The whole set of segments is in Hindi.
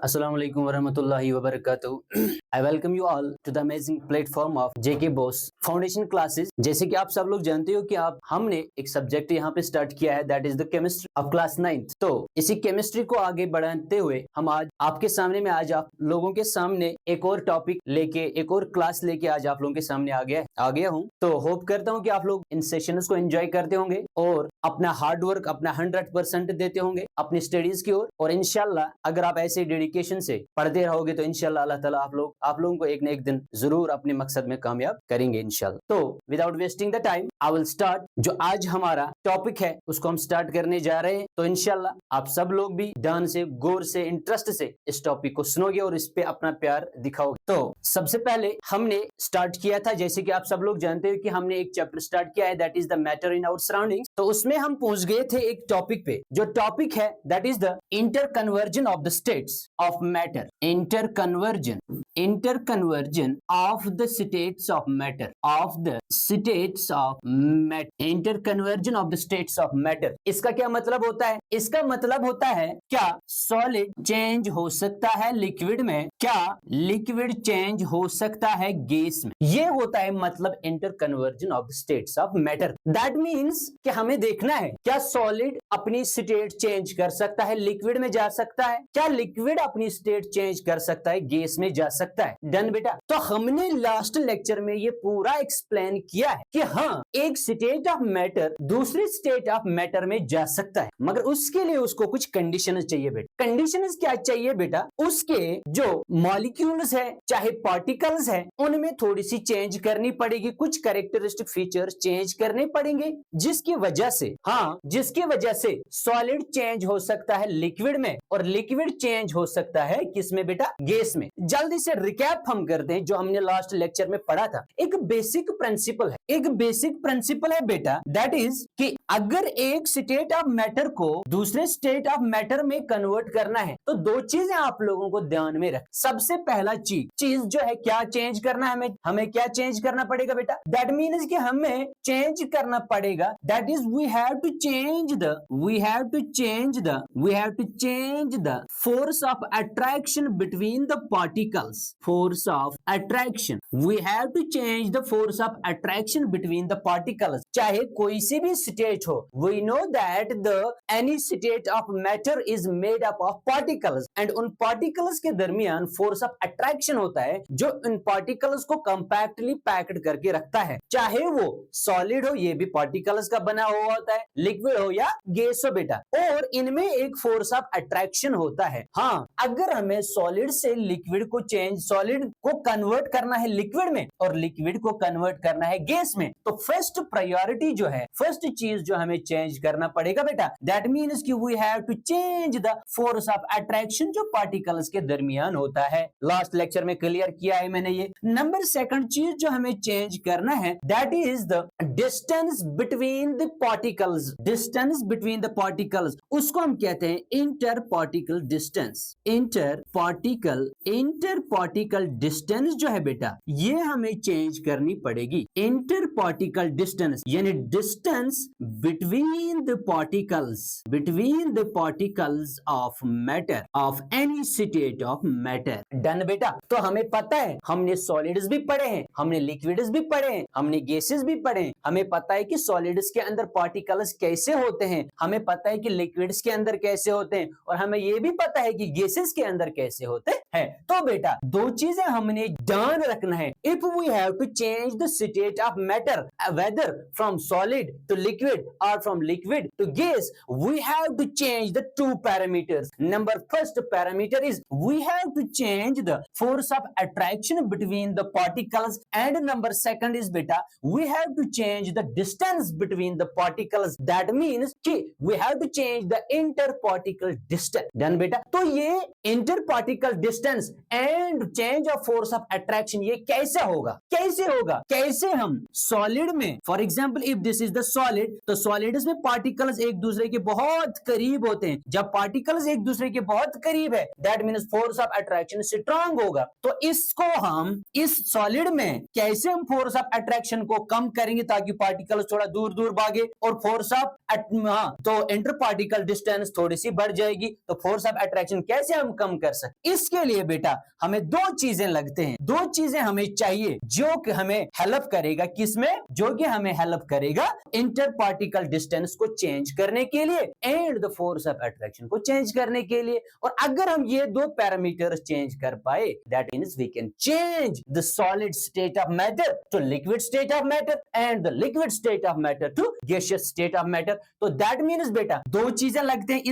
Assalamu alaikum warahmatullahi wabarakatuh. I welcome you all to the amazing platform of JK Boss Foundation Classes. जैसे कि आप सब लोग जानते हो कि हमने एक सब्जेक्ट यहाँ पे स्टार्ट किया है, that is the chemistry of class 9th। तो इसी केमिस्ट्री को आगे बढ़ाते हुए हम आज आपके सामने में आज आप लोगों के सामने एक और टॉपिक लेके एक और क्लास लेके आज आप लोगों के सामने आ गया हूँ। तो होप करता हूँ कि आप लोग इन सेशंस को एंजॉय करते होंगे और अपना हार्ड वर्क अपना 100% देते होंगे अपनी स्टडीज की ओर। और इंशाल्लाह अगर आप ऐसे डेडिकेशन से पढ़ते रहोगे तो इंशाल्लाह अल्लाह ताला आप लोगों को एक न एक दिन जरूर अपने मकसद में कामयाब करेंगे इंशाल्लाह। तो without wasting the time I will start. जो आज हमारा टॉपिक है उसको हम स्टार्ट करने जा रहे हैं। तो इंशाल्लाह आप सब लोग भी ध्यान से गौर से इंटरेस्ट से इस टॉपिक को सुनोगे और इस पे अपना प्यार दिखाओगे। तो सबसे पहले हमने स्टार्ट किया था, जैसे कि आप सब लोग जानते हो कि हमने एक चैप्टर स्टार्ट किया है that is the matter in our surroundings. तो उसमें हम पहुंच गए थे एक टॉपिक पे, जो टॉपिक है that is the interconversion of the states of matter. Interconversion of the states of matter interconversion of the states of matter. इसका क्या मतलब होता है? इसका मतलब होता है क्या सॉलिड चेंज हो सकता है लिक्विड में, क्या लिक्विड चेंज हो सकता है गैस में। ये होता है मतलब interconversion of the states of matter. That means कि हमें देखना है क्या सॉलिड अपनी स्टेट चेंज कर सकता है लिक्विड में जा सकता है, क्या लिक्विड अपनी स्टेट चेंज कर सकता है गैस में जा सकता है। डन बेटा। तो हमने लास्ट लेक्चर में ये पूरा एक्सप्लेन किया है कि हाँ एक स्टेट ऑफ मैटर दूसरी स्टेट ऑफ मैटर में जा सकता है, मगर उसके लिए उसको कुछ कंडीशंस चाहिए बेटा। कंडीशंस क्या चाहिए बेटा? उसके जो मॉलिक्यूल्स है चाहे पार्टिकल्स है उनमें थोड़ी सी चेंज करनी पड़ेगी, कुछ कैरेक्टरिस्टिक फीचर्स चेंज करने पड़ेंगे जिसकी वजह से सॉलिड चेंज हो सकता है लिक्विड में और लिक्विड चेंज हो सकता है किसमें बेटा? गैस में। जल्दी से रिकैप हम करते हैं जो हमने लास्ट लेक्चर में पढ़ा था। एक बेसिक प्रिंसिपल है बेटा, दैट इज कि अगर एक स्टेट ऑफ मैटर को दूसरे स्टेट ऑफ मैटर में कन्वर्ट करना है तो दो चीजें आप लोगों को ध्यान में रख। सबसे पहला चीज जो है क्या चेंज करना है हमें क्या चेंज करना पड़ेगा बेटा? दैट मीन्स कि हमें चेंज करना पड़ेगा, that is we have to change the force of attraction between the particles. Force of attraction, we have to change the force of attraction between the particles. चाहे कोई सी भी स्टेट हो, we know that the any state of matter is made up of particles and उन पार्टिकल्स के दरमियान फोर्स ऑफ अट्रैक्शन होता है जो इन पार्टिकल्स को कंपैक्टली पैक्ड करके रखता है। चाहे वो सॉलिड हो, ये भी पार्टिकल्स का बना हुआ होता है, लिक्विड हो या गैस हो बेटा, और इनमें एक फोर्स ऑफ अट्रैक्शन होता है। हाँ, अगर हमें सॉलिड से सॉलिड को कन्वर्ट करना है लिक्विड में और लिक्विड को कन्वर्ट करना है गैस में, तो फर्स्ट प्रायोरिटी जो है, फर्स्ट चीज जो हमें चेंज करना पड़ेगा बेटा, दैट मीन्स कि we have to change the force of attraction जो पार्टिकल्स के दरमियान होता है। लास्ट लेक्चर में क्लियर किया है मैंने ये। नंबर सेकंड चीज जो हमें चेंज करना है that is the distance between the particles. उसको हम कहते हैं इंटर पार्टिकल डिस्टेंस जो है बेटा ये हमें चेंज करनी पड़ेगी। इंटर पार्टिकल डिस्टेंस यानी distance between the particles of matter of any state of matter. Done बेटा। तो हमें पता है, हमने सॉलिड्स भी पढ़े हैं, हमने लिक्विड्स भी पढ़े हैं, हमने गैसेस भी पढ़े हैं। हमें पता है कि सॉलिड्स के अंदर पार्टिकल्स कैसे होते हैं, हमें पता है कि लिक्विड्स के अंदर कैसे होते हैं, और हमें यह भी पता है कि गैसेस के अंदर कैसे होते हैं। तो बेटा दो चीजें हमने ध्यान रखना है। If we have to change the state of matter whether from solid to liquid और from liquid to gas, we have to change the two parameters. Number first parameter is we have to change the force of attraction between the particles and number second is बेटा we have to change the distance between the particles. That means कि we have to change the inter particle distance. Done बेटा। तो ये inter particle distance distance and change of force of attraction, ये कैसे होगा, कैसे होगा, कैसे हम सॉलिड में, for example if this is the solid, तो सॉलिड्स में पार्टिकल्स एक दूसरे के बहुत करीब होते हैं। जब पार्टिकल्स एक दूसरे के बहुत करीब है, that means force of attraction strong होगा। तो इसको हम इस सॉलिड में कैसे हम फोर्स ऑफ अट्रैक्शन को कम करेंगे ताकि पार्टिकल्स थोड़ा दूर दूर भागे और फोर्स ऑफ तो इंटर पार्टिकल डिस्टेंस थोड़ी सी बढ़ जाएगी। तो फोर्स ऑफ अट्रैक्शन कैसे हम कम कर सकते, इसके लिए बेटा हमें दो चीजें लगते हैं, दो चीजें हमें चाहिए जो कि हमें हेल्प करेगा, किसमें, जो कि हमें हेल्प करेगा इंटर पार्टिकल डिस्टेंस को चेंज करने के लिए and the force of attraction को चेंज करने के लिए। और अगर हम ये दो पैरामीटर्स चेंज कर पाए, that means we can change the solid state of matter to liquid state of matter and the liquid state of matter to gaseous state of matter. तो दैट मींस बेटा दो चीजें लगते हैं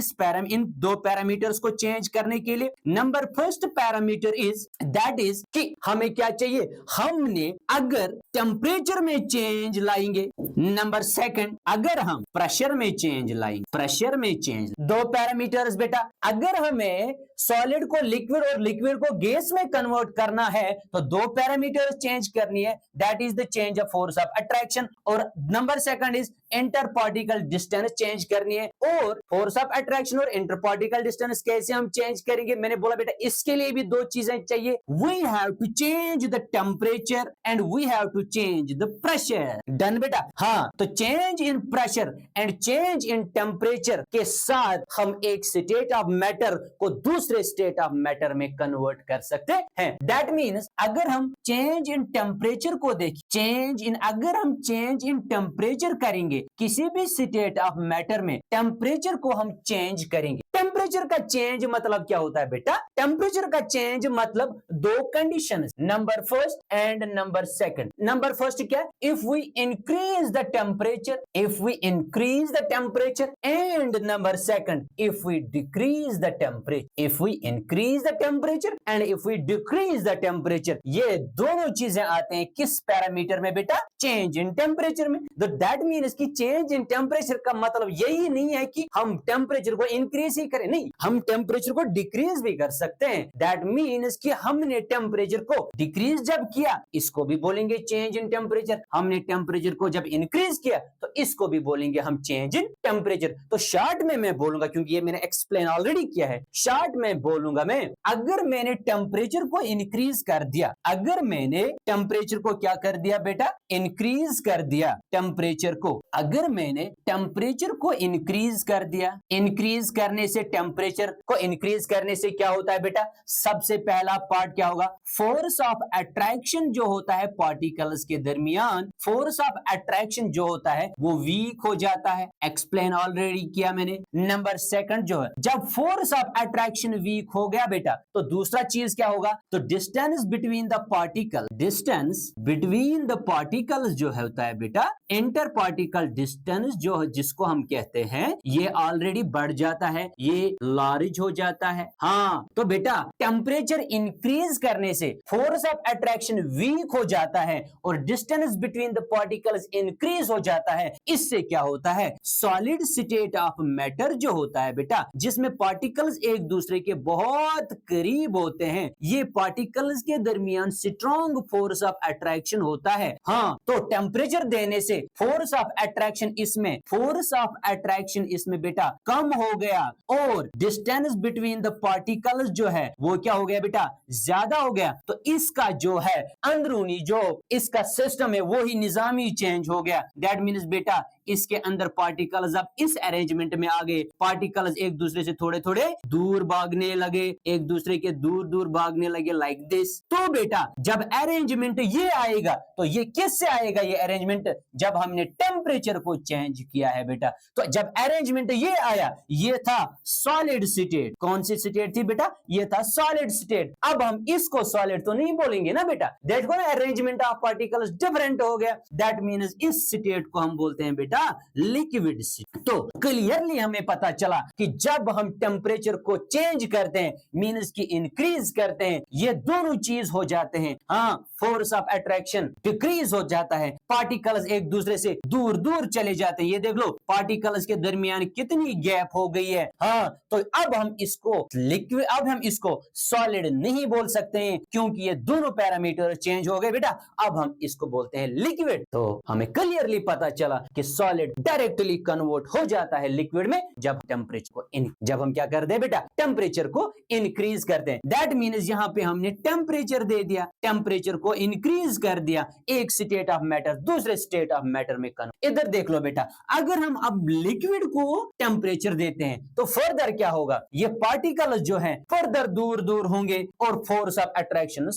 इन दो पैरामीटर्स को चेंज करने के लिए। Number first parameter is that is कि हमें क्या चाहिए, हमने अगर टेम्परेचर में चेंज लाएंगे, नंबर सेकंड अगर हम प्रेशर में चेंज लाएंगे, प्रेशर में चेंज, दो पैरामीटर्स बेटा। अगर हमें सॉलिड को लिक्विड और लिक्विड को गैस में कन्वर्ट करना है तो दो पैरामीटर्स चेंज करनी है, that is the change of force of attraction. और number second is inter particle distance change करनी है। और फोर्स ऑफ अट्रैक्शन और इंटर पार्टिकल डिस्टेंस कैसे हम चेंज करेंगे, मैंने बोला बेटा इसके लिए भी दो चीजें चाहिए, we have to change the temperature and we have to change the pressure. Done बेटा, हाँ, तो change in pressure and change in temperature के साथ हम एक स्टेट ऑफ मैटर को दूसरे स्टेट ऑफ मैटर में कन्वर्ट कर सकते हैं। दैट मीन्स अगर हम चेंज इन टेम्परेचर को देखें, अगर हम चेंज इन टेम्परेचर करेंगे, किसी भी स्टेट ऑफ मैटर में टेम्परेचर को हम चेंज करेंगे। टेम्परेचर का चेंज मतलब क्या होता है बेटा, टेम्परेचर का चेंज मतलब दो conditions, number first and number second. Number first क्या, if we increase the temperature, if we increase the temperature, and number second if we decrease the temperature, if we increase the temperature and if we decrease the temperature. ये दोनों चीजें आते हैं किस पैरामीटर में बेटा, चेंज इन टेम्परेचर में। तो दैट मीन्स कि चेंज इन टेम्परेचर का मतलब यही नहीं है कि हम टेम्परेचर को इंक्रीज ही करें, नहीं, हम टेम्परेचर को डिक्रीज भी कर सकते हैं। दैट मीन्स कि हमने टेम्परेचर को डिक्रीज जब किया, इसको भी बोलेंगे चेंज इन टेम्परेचर। हमने टेम्परेचर को जब इंक्रीज किया तो इसको भी बोलेंगे हम चेंज इन टेम्परेचर। तो शॉर्ट में मैं बोलूंगा, क्योंकि ये मैंने एक्सप्लेन ऑलरेडी किया है, शॉर्ट में बोलूंगा मैं, अगर मैंने टेम्परेचर को इंक्रीज कर दिया, अगर मैंने टेम्परेचर को क्या कर दिया बेटा, इंक्रीज कर दिया टेम्परेचर को, अगर मैंने टेम्परेचर को इंक्रीज कर दिया, इंक्रीज करने से, टेम्परेचर को इंक्रीज करने से क्या होता है बेटा, सबसे पहला पार्ट क्या होगा, फोर्स ऑफ अट्रैक्शन जो होता है पार्टिकल्स के दरमियान, फोर्स ऑफ अट्रैक्शन जो होता है वो वीक हो जाता है, एक्सप्लेन ऑलरेडी किया मैंने। नंबर सेकंड जो है, जब फोर्स ऑफ अट्रैक्शन वीक हो गया बेटा तो दूसरा चीज क्या होगा, तो distance between the particle, distance between the particles जो होता है बेटा, इंटर पार्टिकल डिस्टेंस जो, जिसको हम कहते हैं, ये ऑलरेडी बढ़ जाता है, ये लार्ज हो जाता है। हाँ, तो बेटा टेम्परेचर इंक्रीज करने से फोर्स ऑफ अट्रैक्शन वीक हो जाता है और distance between the particles increase हो जाता है। इससे क्या होता है, सॉलिड स्टेट ऑफ मैटर जो होता है बेटा, जिसमें पार्टिकल्स एक दूसरे के बहुत करीब होते हैं, ये पार्टिकल्स के दरमियान स्ट्रॉन्ग फोर्स ऑफ अट्रैक्शन होता है। हाँ, तो टेम्परेचर देने से फोर्स ऑफ अट्रैक्शन इसमें, फोर्स ऑफ अट्रैक्शन इसमें बेटा कम हो गया और डिस्टेंस बिटवीन द पार्टिकल्स जो है वो क्या हो गया बेटा, ज्यादा हो गया। तो इसका जो है अंदरूनी जो इसका सिस्टम है वो ही निजामी चेंज हो गया। दैट मीन्स बेटा इसके अंदर पार्टिकल्स अब इस अरेंजमेंट में आ गए, पार्टिकल्स एक दूसरे से थोड़े थोड़े दूर भागने लगे, एक दूसरे के दूर दूर भागने लगे, लाइक दिस। तो बेटा जब अरेंजमेंट ये आएगा तो ये किससे आएगा, ये अरेंजमेंट जब हमने टेम्परेचर को चेंज किया है बेटा। तो जब अरेंजमेंट ये आया, ये था सॉलिड स्टेट, कौन सी स्टेट थी बेटा, ये था सॉलिड स्टेट। अब हम इसको सॉलिड तो नहीं बोलेंगे ना बेटा, देखो ना अरेंजमेंट ऑफ पार्टिकल्स डिफरेंट हो गया। दैट मीन्स इस स्टेट को हम बोलते हैं बेटा लिक्विड स्टेट। तो क्लियरली हमें पता चला कि जब हम टेम्परेचर को चेंज करते हैं, मींस की इंक्रीज करते हैं, ये दोनों चीज हो जाते हैं। हाँ, फोर्स ऑफ अट्रैक्शन डिक्रीज हो जाता है, पार्टिकल्स एक दूसरे से दूर दूर चले जाते हैं। ये देख लो पार्टिकल्स के दरमियान कितनी गैप हो गई है। हाँ, तो अब हम इसको लिक्विड, अब हम इसको सॉलिड नहीं बोल सकते हैं क्योंकि ये दोनों पैरामीटर चेंज हो गए बेटा। अब हम इसको बोलते हैं लिक्विड। तो हमें क्लियरली पता चला कि सॉलिड डायरेक्टली कन्वर्ट हो जाता है लिक्विड में जब टेम्परेचर को जब हम क्या करते हैं बेटा, टेम्परेचर को इंक्रीज करते हैं। दैट मीन्स यहाँ पे हमने टेम्परेचर दे दिया, टेम्परेचर को इंक्रीज कर दिया, एक स्टेट ऑफ मैटर दूसरे स्टेट ऑफ मैटर में कन्वर्ट। इधर देख लो बेटा, अगर हम अब लिक्विड को टेम्परेचर देते हैं तो फर्दर क्या होगा, ये पार्टिकल्स जो हैं फर्दर दूर दूर होंगे और फोर्स ऑफ अट्रैक्शन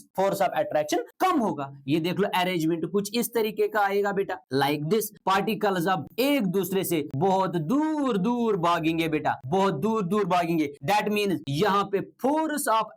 कम होगा। ये देख लो अरेंजमेंट कुछ इस तरीके का आएगा बेटा, लाइक दिस। पार्टिकल्स अब एक दूसरे से बहुत दूर दूर भागेंगे बेटा, बहुत दूर दूर भागेंगे। दैट मीन्स यहाँ पे फोर्स ऑफ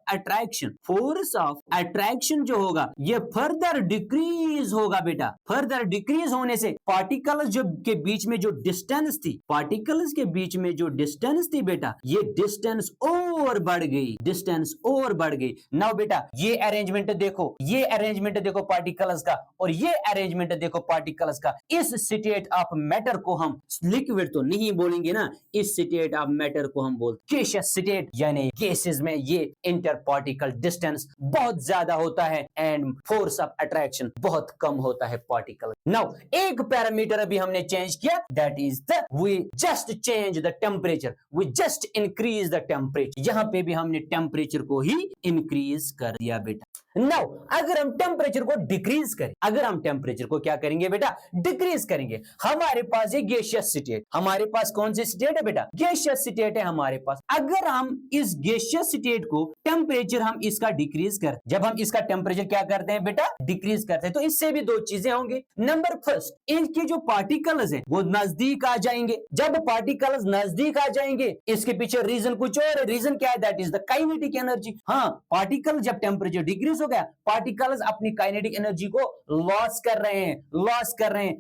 अट्रैक्शन जो होगा ये फर्दर डिक्रीज होगा बेटा। फर्दर डिक्रीज होने से पार्टिकल्स जो के बीच में जो डिस्टेंस थी, पार्टिकल्स के बीच में जो डिस्टेंस थी बेटा, ये डिस्टेंस और बढ़ गई, डिस्टेंस और बढ़ गई। नाउ बेटा ये अरेंजमेंट देखो, ये अरेंजमेंट देखो पार्टिकल्स का और ये अरेंजमेंट देखो पार्टिकल्स का। इस स्टेट ऑफ मैटर को हम लिक्विड तो नहीं बोलेंगे ना, इस स्टेट ऑफ मैटर को हम बोलते गैसियस स्टेट, यानी गैसेस में ये इंटर पार्टिकल डिस्टेंस बहुत ज्यादा होता है एंड फोर्स ऑफ अट्रैक्शन बहुत कम होता है पार्टिकल। नाउ एक पैरामीटर अभी हमने चेंज किया, that is the we just change the temperature, we just increase the temperature. यहां पे भी हमने टेम्परेचर को ही इंक्रीज कर दिया बेटा। नाउ अगर हम टेम्परेचर को डिक्रीज करें, अगर हम टेम्परेचर को क्या करेंगे बेटा, डिक्रीज करेंगे, हमारे पास ये गैसियस स्टेट, हमारे पास कौन सी स्टेट है बेटा, गैसियस स्टेट है हमारे पास। अगर हम इस गैसियस स्टेट को टेम्परेचर हम इसका डिक्रीज कर, जब हम इसका टेम्परेचर क्या करते हैं बेटा, डिक्रीज करते हैं, तो इससे भी दो चीजें होंगी। नंबर फर्स्ट, इनके जो पार्टिकल्स हैं वो नजदीक आ जाएंगे। जब पार्टिकल्स नजदीक आ जाएंगे, इसके पीछे रीजन कुछ और है, रीजन क्या है, that is the kinetic energy. हाँ, पार्टिकल जब टेम्परेचर डिक्रीज हो गया, पार्टिकल्स अपनी काइनेटिक एनर्जी को लॉस कर रहे हैं,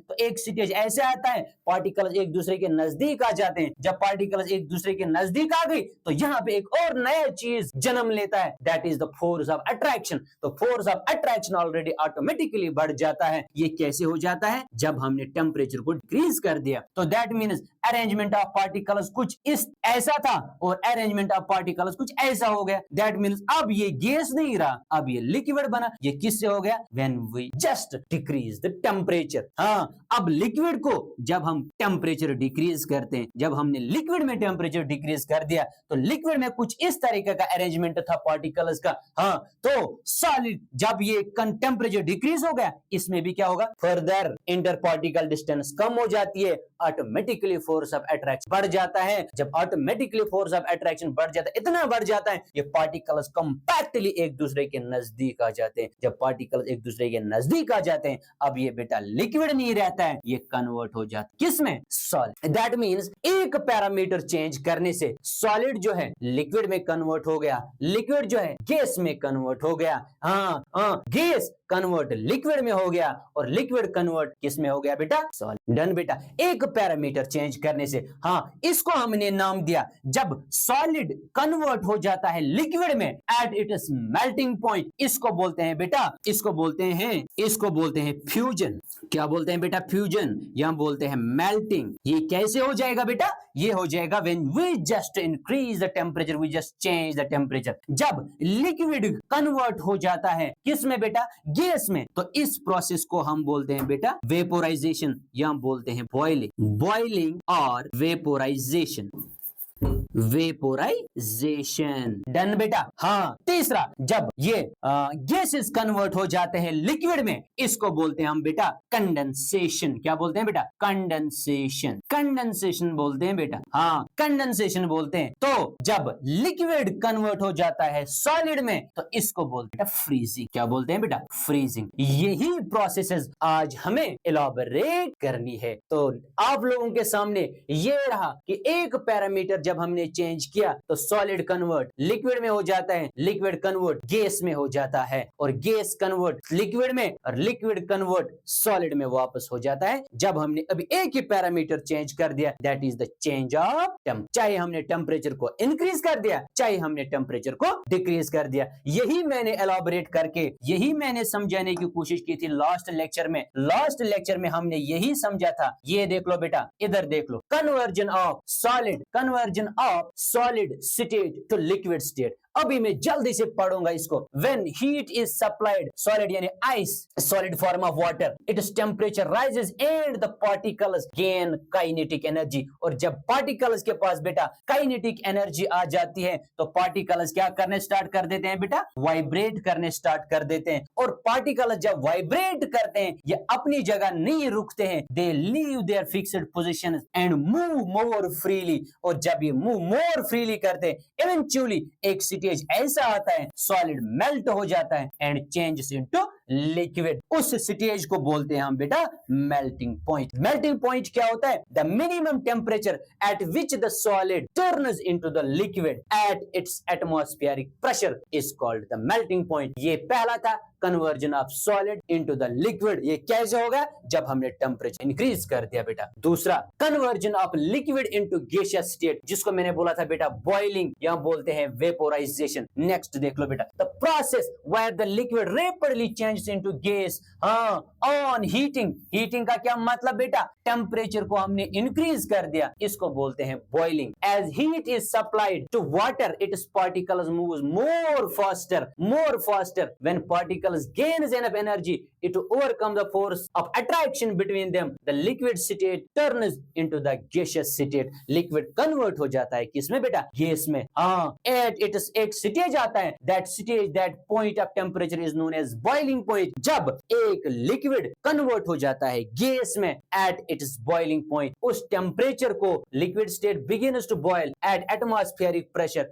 तो एक स्टेज ऐसे आता है पार्टिकल्स एक दूसरे के नजदीक आ जाते हैं। जब पार्टिकल्स एक दूसरे के नजदीक आ गई तो यहाँ पे एक और नया चीज जन्म लेता है, that is the force of attraction. तो force of attraction already automatically बढ़ जाता है। ये कैसे हो जाता है, जब हमने टेम्परेचर को डिक्रीज कर दिया। तो that means arrangement of particles कुछ इस ऐसा था और अरेंजमेंट ऑफ पार्टिकल्स कुछ ऐसा हो गया। दैट मीन्स अब ये गैस नहीं रहा, अब ये लिक्विड बना। ये किससे हो गया, when we just decrease the temperature. हाँ, अब लिक्विड को जब हम टेम्परेचर डिक्रीज करते हैं, जब हमने लिक्विड में टेम्परेचर डिक्रीज कर दिया तो लिक्विड में कुछ इस तरीके का अरेंजमेंट था पार्टिकल्स का। हाँ, तो सॉलिड जब ये टेम्परेचर डिक्रीज हो गया, इसमें भी क्या होगा, फर्दर इंटर पार्टिकल डिस्टेंस कम हो जाती है, ऑटोमेटिकली फोर्स ऑफ अट्रैक्शन बढ़ जाता है। जब ऑटोमेटिकली फोर्स ऑफ अट्रैक्शन बढ़ जाता है, इतना बढ़ जाता है, ये पार्टिकल्स कंपैक्टली एक दूसरे के नजदीक आ जाते हैं। जब पार्टिकल्स एक दूसरे के नजदीक आ जाते हैं, अब ये बेटा लिक्विड नहीं रहता है, ये कन्वर्ट हो जाता है किसमें, सॉलिड। दैट मींस एक पैरामीटर चेंज करने से सॉलिड जो है लिक्विड में कन्वर्ट हो गया, लिक्विड जो है गैस में कन्वर्ट हो गया। हाँ, गैस कन्वर्ट लिक्विड में हो गया और लिक्विड कन्वर्ट किस में हो गया बेटा, सॉलिड। डन बेटा, एक पैरामीटर चेंज करने से। हाँ, इसको हमने नाम दिया, जब सॉलिड कन्वर्ट हो जाता है लिक्विड में एट इट्स मेल्टिंग पॉइंट, इसको बोलते हैं बेटा, इसको बोलते हैं फ्यूजन। क्या बोलते हैं बेटा, फ्यूजन, या बोलते हैं मेल्टिंग। ये कैसे हो जाएगा बेटा, ये हो जाएगा when we just increase the temperature, we just change the temperature. जब लिक्विड कन्वर्ट हो जाता है किस में बेटा, गैस में, तो इस प्रोसेस को हम बोलते हैं बेटा वेपोराइजेशन, या बोलते हैं बॉइलिंग और वेपोराइजेशन। डन बेटा। हाँ, तीसरा, जब ये गैसेस कन्वर्ट हो जाते हैं लिक्विड में, इसको बोलते हैं हम बेटा कंडेंसेशन। क्या बोलते हैं बेटा, कंडेंसेशन बोलते हैं बेटा। हाँ, कंडेंसेशन बोलते हैं। तो जब लिक्विड कन्वर्ट हो जाता है सॉलिड में, तो इसको बोलते हैं फ्रीजिंग। क्या बोलते हैं बेटा, फ्रीजिंग। यही प्रोसेसेस आज हमें इलाबोरेट करनी है। तो आप लोगों के सामने ये रहा कि एक पैरामीटर जब हमने चेंज किया तो सॉलिड कन्वर्ट लिक्विड में हो जाता है, लिक्विड कन्वर्ट गैस में हो जाता है, और गैस कन्वर्ट लिक्विड में, और लिक्विड कन्वर्ट सॉलिड में वापस हो जाता है जब हमने अभी एक ही पैरामीटर चेंज कर दिया, that is the change of temp. चाहे हमने टेम्परेचर को इंक्रीज कर दिया, चाहे हमने टेम्परेचर को डिक्रीज कर दिया। यही मैंने एलॉबरेट करके, यही मैंने समझाने की कोशिश की थी लास्ट लेक्चर में। लास्ट लेक्चर में हमने यही समझा था। ये देख लो बेटा, इधर देख लो, conversion of solid state to liquid state. अभी मैं जल्दी से पढ़ूंगा इसको। When heat is supplied, solid यानी ice, solid form of water, its temperature rises and the particles gain kinetic energy। और जब particles के पास बेटा kinetic energy आ जाती है तो particles क्या करने स्टार्ट कर देते हैं बेटा, वाइब्रेट करने स्टार्ट कर देते हैं। और particles जब वाइब्रेट करते हैं ये अपनी जगह नहीं रुकते हैं, they leave their fixed positions and move more freely। और जब ये move more freely करते हैं eventually एक स्टेज ऐसा आता है, सॉलिड मेल्ट हो जाता है एंड चेंजेस इनटू लिक्विड। उस स्टेज को बोलते हैं हम बेटा मेल्टिंग पॉइंट। मेल्टिंग पॉइंट क्या होता है, the minimum temperature at which the solid turns into the liquid at its atmospheric pressure is called the melting point. ये पहला था conversion of solid into the liquid. ये कैसे होगा, जब हमने टेम्परेचर इंक्रीज कर दिया बेटा। दूसरा conversion of liquid into gaseous state, जिसको मैंने बोला था बेटा बॉइलिंग, यहां बोलते हैं वेपोराइजेशन। नेक्स्ट देख लो बेटा, the process where the liquid rapidly changes into gas on heating. Heating का क्या मतलब बेटा, टेम्परेचर को हमने इंक्रीज कर दिया, इसको बोलते हैं boiling. As heat is supplied to water its particles moves more faster when particles gains enough energy to overcome the force of attraction between them, the liquid state turns into the gaseous state। Liquid convert हो जाता है किसमें बेटा, गैस में। एट इट्स एक स्टेज आता है, that point of temperature is known as boiling point। जब एक लिक्विड कन्वर्ट हो जाता है गैस में at its boiling point, उस टेम्परेचर को liquid state begins to boil at atmospheric pressure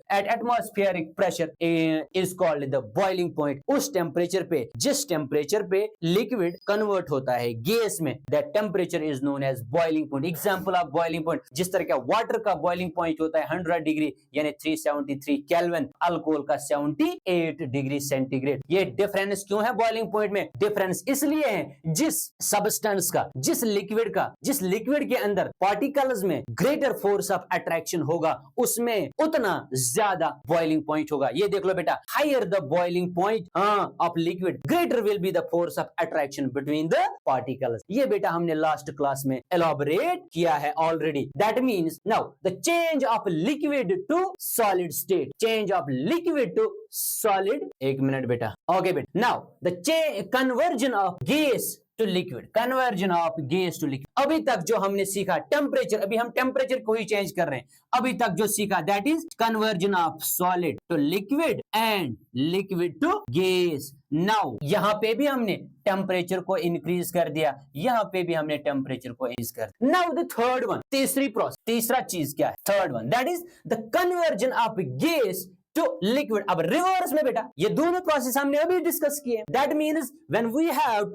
is called the boiling point। उस टेम्परेचर पे, जिस टेम्परेचर पे लिक्विड कन्वर्ट होता है गैस में, that temperature is known as boiling point. Example of boiling point, जिस तरह का वाटर का बॉइलिंग पॉइंट होता है 100 डिग्री यानी 373 केल्विन, अल्कोहल का 78 डिग्री सेंटीग्रेड। ये डिफरेंस क्यों है बॉइलिंग पॉइंट में, डिफरेंस इसलिए है जिस सब्सटेंस का, जिस लिक्विड के अंदर पार्टिकल्स में ग्रेटर फोर्स ऑफ अट्रैक्शन होगा, उसमें उतना ज्यादा बॉइलिंग पॉइंट होगा। ये देख लो बेटा, higher the boiling point of liquid, greater will be the force of attraction between the particles। ये बेटा हमने लास्ट क्लास में एलॉबरेट किया है already. That means now the change of liquid to solid state, change of liquid to solid, एक मिनट बेटा, okay बेटा, now the conversion of gas to liquid, conversion of gas to liquid। अभी तक जो हमने सीखा टेम्परेचर, अभी हम टेम्परेचर को ही चेंज कर रहे हैं, अभी तक जो सीखा that is conversion of solid to liquid and liquid to gas. Now यहाँ पे भी हमने टेम्परेचर को इंक्रीज कर दिया, यहाँ पे भी हमने टेम्परेचर को इंक्रीज कर दिया। नाउ द थर्ड वन, तीसरा चीज क्या है, third one that is the conversion of gas to liquid. अब रिवर्स में बेटा ये दोनों प्रोसेस हमने अभी डिस्कस किए। That means when we have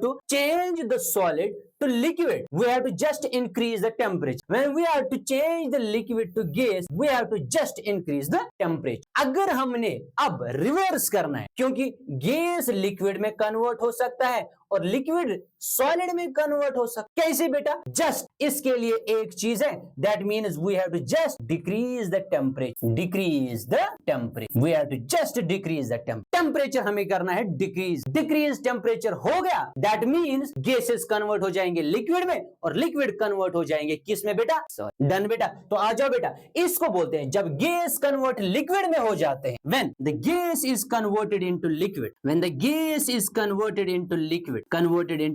to change the solid to liquid, we have to just increase the temperature। when we have to change the liquid to gas, we have to just increase the temperature। अगर हमने अब रिवर्स करना है, क्योंकि गैस लिक्विड में कन्वर्ट हो सकता है और लिक्विड सॉलिड में कन्वर्ट हो सकता है। कैसे बेटा, जस्ट इसके लिए एक चीज है, that means we have to just decrease the temperature, we have to just decrease the temperature हमें करना है डिक्रीज टेम्परेचर हो गया, दैट मीन्स गैसेस कन्वर्ट हो जाएंगे लिक्विड में और लिक्विड कन्वर्ट हो जाएंगे किस में बेटा, डन बेटा। तो आ जाओ बेटा, इसको बोलते हैं जब गैस कन्वर्ट लिक्विड में हो जाते हैं, when the gas is converted into liquid, when the gas is converted into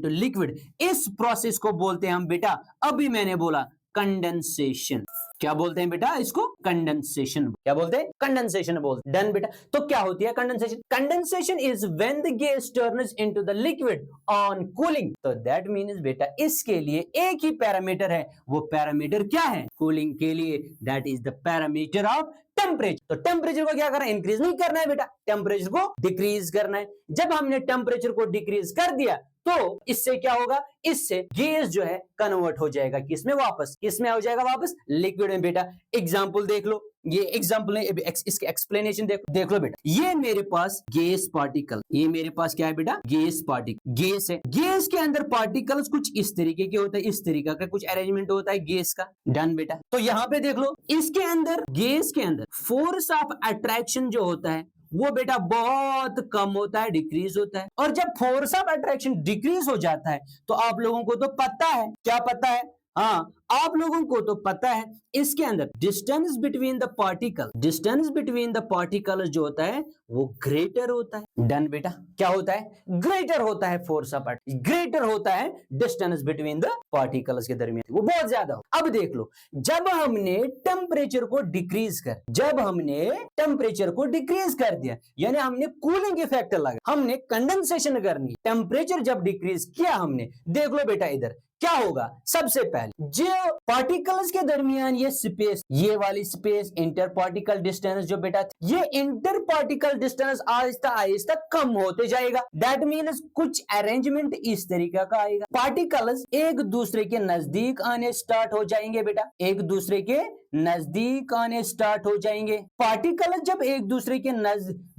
liquid, इस प्रोसेस को बोलते हैं हम बेटा, अभी मैंने बोला कंडेंसेशन। क्या बोलते हैं बेटा इसको, कंडेंसेशन। क्या बोलते हैं, कंडेंसेशन बोलते हैं। डन बेटा। तो क्या होती है condensation, condensation is when the gas turns into the liquid on cooling. तो दैट मीन्स बेटा इसके लिए एक ही पैरामीटर है, वो पैरामीटर क्या है कूलिंग के लिए, that is the parameter of temperature. तो टेम्परेचर को क्या करना है, इंक्रीज नहीं करना है बेटा, टेम्परेचर को डिक्रीज करना है। जब हमने टेम्परेचर को डिक्रीज कर दिया तो इससे क्या होगा, इससे गैस जो है कन्वर्ट हो जाएगा किसमें, वापस किसमें हो जाएगा, वापस लिक्विड में बेटा। एग्जाम्पल देख लो, ये एग्जाम्पल है, इसके एक्सप्लेनेशन देख लो बेटा। ये मेरे पास गैस पार्टिकल, ये मेरे पास क्या है बेटा, गैस पार्टिकल, गैस है। गैस के अंदर पार्टिकल्स कुछ इस तरीके के होते हैं, इस तरीका का कुछ अरेंजमेंट होता है गैस का। डन बेटा। तो यहाँ पे देख लो, इसके अंदर, गैस के अंदर फोर्स ऑफ अट्रैक्शन जो होता है वो बेटा बहुत कम होता है, डिक्रीज होता है। और जब फोर्स ऑफ अट्रैक्शन डिक्रीज हो जाता है तो आप लोगों को तो पता है, क्या पता है, हाँ आप लोगों को तो पता है, इसके अंदर distance between the particle, distance between the particle जो होता है वो ग्रेटर होता है। डन बेटा। क्या होता है, ग्रेटर होता है, फोर्स ऑफ ग्रेटर होता है डिस्टेंस बिटवीन द पार्टिकल्स के दरमियान, वो बहुत ज्यादा हो। अब देख लो, जब हमने टेम्परेचर को डिक्रीज कर, जब हमने टेम्परेचर को डिक्रीज कर दिया, यानी हमने कूलिंग इफेक्ट लगा, हमने कंडेंसेशन करनी, टेम्परेचर जब डिक्रीज किया हमने, देख लो बेटा इधर क्या होगा, सबसे पहले जो पार्टिकल्स के दरमियान ये स्पेस, ये वाली स्पेस, इंटर पार्टिकल डिस्टेंस जो बेटा, ये inter particle distance Aahista Aahista कम होते जाएगा। दैट मीन्स कुछ अरेंजमेंट इस तरीके का आएगा, पार्टिकल्स एक दूसरे के नजदीक आने स्टार्ट हो जाएंगे बेटा, एक दूसरे के नजदीक आने स्टार्ट हो जाएंगे। पार्टिकल्स जब एक दूसरे के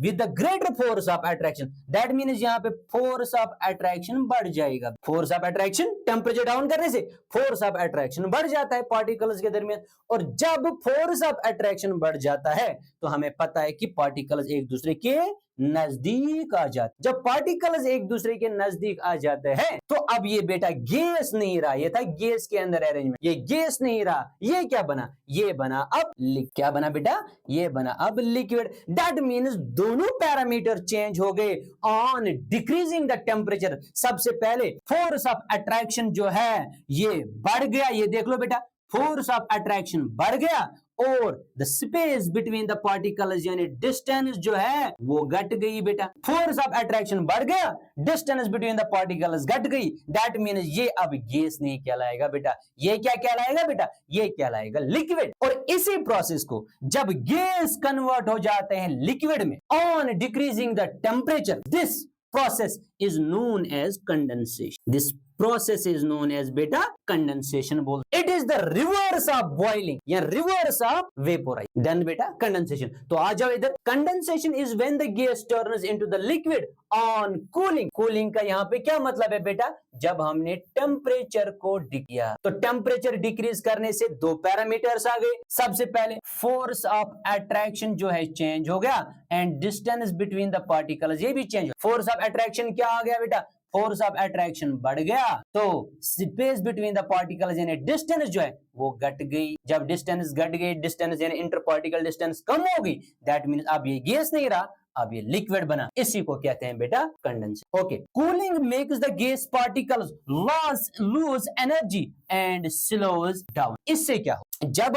with the greater force of attraction, that means यहाँ पे फोर्स ऑफ अट्रैक्शन बढ़ जाएगा। Force of attraction, temperature down करने से फोर्स ऑफ अट्रैक्शन बढ़ जाता है पार्टिकल्स के दरमियान। और जब फोर्स ऑफ अट्रैक्शन बढ़ जाता है तो हमें पता है कि पार्टिकल्स एक दूसरे के नजदीक आ जाते। जब पार्टिकल्स एक दूसरे के नजदीक आ जाते हैं तो अब ये बेटा गैस नहीं रहा, ये था गैस के अंदर अरेंजमेंट, ये गैस नहीं रहा, ये क्या बना, ये बना अब क्या बना बेटा, ये बना अब लिक्विड। दैट मीन्स दोनों पैरामीटर चेंज हो गए ऑन डिक्रीजिंग द टेम्परेचर। सबसे पहले फोर्स ऑफ अट्रैक्शन जो है ये बढ़ गया, ये देख लो बेटा, फोर्स ऑफ अट्रैक्शन बढ़ गया, और the space between the particles यानी डिस्टेंस जो है वो घट गई बेटा। फोर्स ऑफ अट्रैक्शन बढ़ गया, डिस्टेंस बिटवीन द पार्टिकल्स घट गई। दैट मीन्स ये अब गैस नहीं कहलाएगा बेटा, ये क्या कहलाएगा बेटा, ये कहलाएगा लिक्विड। और इसी प्रोसेस को जब गैस कन्वर्ट हो जाते हैं लिक्विड में on decreasing the temperature, this process is known as condensation. This process is known as beta condensation बोल। It is the reverse of boiling या reverse of vaporization. Done बेटा condensation। तो आ जाओ इधर, condensation is when the gas turns into the liquid on cooling। cooling का यहाँ पे क्या मतलब है बेटा, जब हमने टेम्परेचर को किया तो टेम्परेचर डिक्रीज करने से दो पैरामीटर्स आ गए। सबसे पहले फोर्स ऑफ अट्रैक्शन जो है चेंज हो गया, and distance between the particles ये भी चेंज। फोर्स ऑफ अट्रैक्शन क्या आ गया बेटा, फोर्स ऑफ अट्रैक्शन बढ़ गया, तो स्पेस बिटवीन द पार्टिकल्स यानी डिस्टेंस जो है वो घट गई। जब डिस्टेंस घट गई, डिस्टेंस यानी इंटर पार्टिकल डिस्टेंस कम हो गई, दैट मींस अब ये गैस नहीं रहा, अब ये लिक्विड बना। इसी को कहते हैं बेटा condensation. Okay, cooling makes the gas particles lose energy and slows down. इससे क्या हो, जब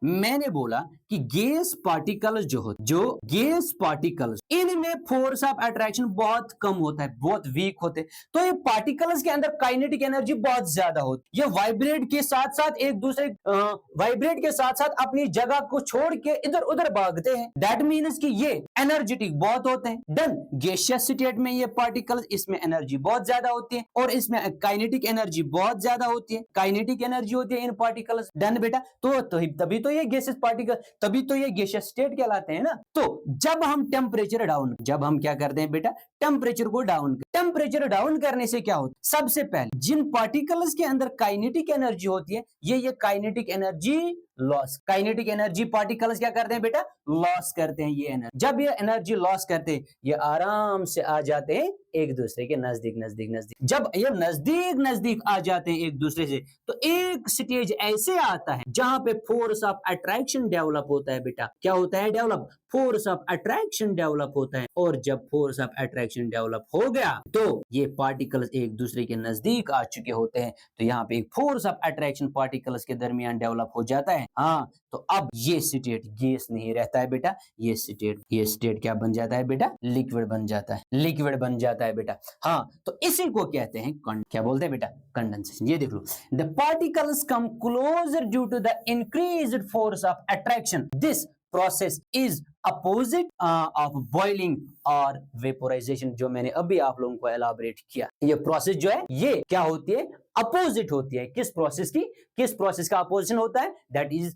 मैंने बोला कि गैस पार्टिकल्स जो गैस पार्टिकल्स इनमें फोर्स ऑफ अट्रैक्शन बहुत कम होता है, बहुत वीक होते हैं, तो ये पार्टिकल्स के अंदर काइनेटिक एनर्जी बहुत ज्यादा होती है। ये वाइब्रेट के साथ साथ एक दूसरे वाइब्रेट के साथ साथ अपनी जगह को छोड़ के इधर उधर भागते हैं। दैट मीन्स कि ये एनर्जेटिक बहुत होते हैं। डन, गैसियस स्टेट में ये पार्टिकल्स, इसमें एनर्जी बहुत ज्यादा होती है और इसमें काइनेटिक एनर्जी बहुत ज्यादा होती है, काइनेटिक एनर्जी होती है इन पार्टिकल्स। डन बेटा। तो तभी तो ये गैसियस पार्टिकल, तभी तो ये गैसियस स्टेट कहलाते हैं ना। तो जब हम टेम्परेचर डाउन, जब हम क्या करते हैं बेटा, टेम्परेचर को डाउन, टेम्परेचर डाउन करने से क्या होता है, सबसे पहले जिन पार्टिकल्स के अंदर काइनेटिक एनर्जी होती है ये kinetic energy loss, kinetic energy particles क्या करते हैं बेटा, लॉस करते हैं ये एनर्जी। जब ये एनर्जी लॉस करते हैं ये आराम से आ जाते हैं एक दूसरे के नजदीक नजदीक नजदीक। जब ये नजदीक नजदीक आ जाते हैं एक दूसरे से तो एक स्टेज ऐसे आता है जहां पे फोर्स ऑफ अट्रैक्शन डेवलप होता है बेटा। क्या होता है develop, force of attraction develop होता है। और जब फोर्स ऑफ अट्रैक्शन डेवलप हो गया तो ये पार्टिकल्स एक दूसरे के नजदीक आ चुके होते हैं, तो यहाँ पे एक फोर्स ऑफ अट्रैक्शन पार्टिकल्स के दरमियान डेवलप हो जाता है। हाँ, तो अब ये स्टेट गैस नहीं रहता है बेटा, ये स्टेट क्या बन जाता है बेटा, लिक्विड बन जाता है, लिक्विड बन जाता है बेटा। हाँ, तो इसी को कहते हैं क्या बोलते हैं बेटा, कंडेंसेशन। ये देख लो, the particles come closer due to the increased force of attraction. This process is opposite of boiling और वेपोराइजेशन, जो मैंने अभी आप लोगों को एलाबोरेट किया। ये प्रोसेस जो है ये क्या होती है, अपोजिट होती है। किस प्रोसेस की, किस प्रोसेस का अपोजिशन होता है, that is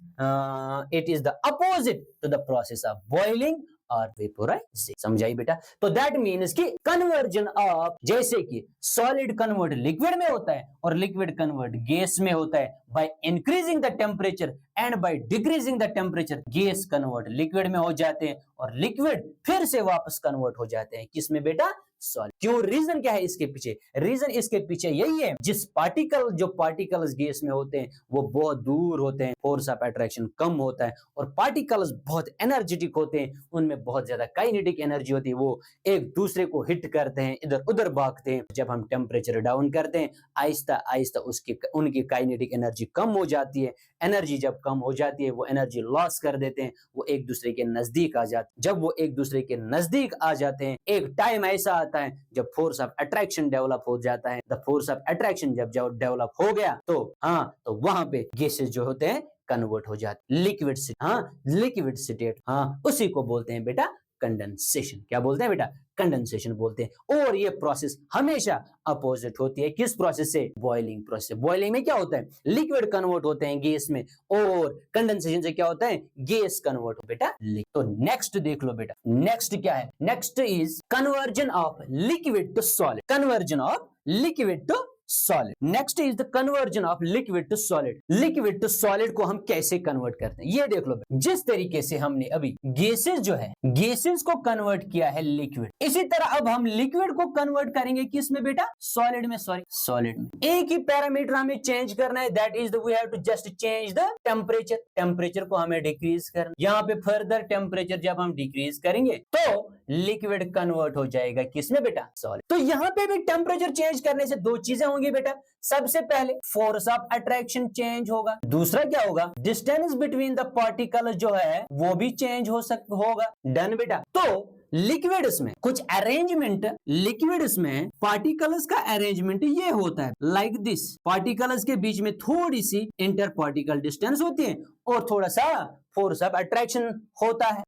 it is the opposite to the process of boiling और वेपोराइजेशन। समझाई बेटा? तो दैट मीन्स कि कन्वर्जन ऑफ, जैसे कि सॉलिड कन्वर्ट लिक्विड में होता है और लिक्विड कन्वर्ट गैस में होता है, by increasing the temperature and by decreasing the temperature, gas convert liquid में हो जाते हैं और लिक्विड फिर से वापस कन्वर्ट हो जाते हैं किसमें बेटा, सॉलिड। क्यों, रीजन क्या है इसके पीछे? रीजन इसके पीछे यही है, जिस पार्टिकल, जो पार्टिकल्स गैस में होते हैं वो बहुत दूर होते हैं, फोर्स ऑफ अट्रैक्शन कम होता है, और पार्टिकल्स बहुत एनर्जेटिक होते हैं, उनमें बहुत ज्यादा काइनेटिक एनर्जी होती है, वो एक दूसरे को हिट करते हैं, इधर उधर भागते हैं। जब हम टेम्परेचर डाउन करते हैं आहिस्ता आहिस्ता उनकी काइनेटिक एनर्जी कम हो जाती है। एनर्जी जब कम हो जाती है वो एनर्जी लॉस कर देते हैं, वो एक दूसरे के नजदीक आ जाते हैं। जब वो एक दूसरे के नजदीक आ जाते हैं, एक टाइम ऐसा आता है जब फोर्स ऑफ अट्रैक्शन डेवलप हो जाता है। द फोर्स ऑफ अट्रैक्शन जब डेवलप हो गया तो तो वहां पे गैसेस जो होते हैं कन्वर्ट हो जाते हैं लिक्विड से, लिक्विड स्टेट, उसी को बोलते हैं बेटा कंडेंसेशन। क्या बोलते हैं बेटा, कंडेंसेशन बोलते हैं। और ये प्रोसेस हमेशा अपोजिट होती है किस प्रोसेस से, बॉइलिंग प्रोसेस। बॉइलिंग में क्या होता है, लिक्विड कन्वर्ट होते हैं गैस में, और कंडेंसेशन से क्या होता है, गैस कन्वर्ट बेटा लिक्विड। तो नेक्स्ट देख लो बेटा, नेक्स्ट क्या है, next is conversion of liquid to solid, conversion of liquid to solid. Next is the conversion of liquid to solid. Liquid to solid को हम कैसे कन्वर्ट करते हैं, ये देख लो। जिस तरीके से हमने अभी गैसेस जो है, गैसेस को कन्वर्ट किया है लिक्विड, इसी तरह अब हम लिक्विड को कन्वर्ट करेंगे किस में बेटा, सॉलिड में। सॉलिड में एक ही पैरामीटर हमें चेंज करना है, that is we have to just change the temperature. Temperature को हमें डिक्रीज करना, यहाँ पे फर्दर टेम्परेचर जब हम डिक्रीज करेंगे तो लिक्विड कन्वर्ट हो जाएगा किसमें बेटा, सॉलिड। तो यहाँ पे भी टेम्परेचर चेंज करने से दो चीजें होंगी बेटा। सबसे पहले फोर्स ऑफ अट्रैक्शन चेंज होगा, दूसरा क्या होगा, डिस्टेंस बिटवीन द पार्टिकल जो है वो भी चेंज होगा। डन बेटा। तो लिक्विड्स में कुछ अरेंजमेंट, लिक्विड्स में पार्टिकल्स का अरेंजमेंट ये होता है लाइक दिस। पार्टिकल्स के बीच में थोड़ी सी इंटर पार्टिकल डिस्टेंस होती है और थोड़ा सा फोर्स ऑफ अट्रैक्शन होता है।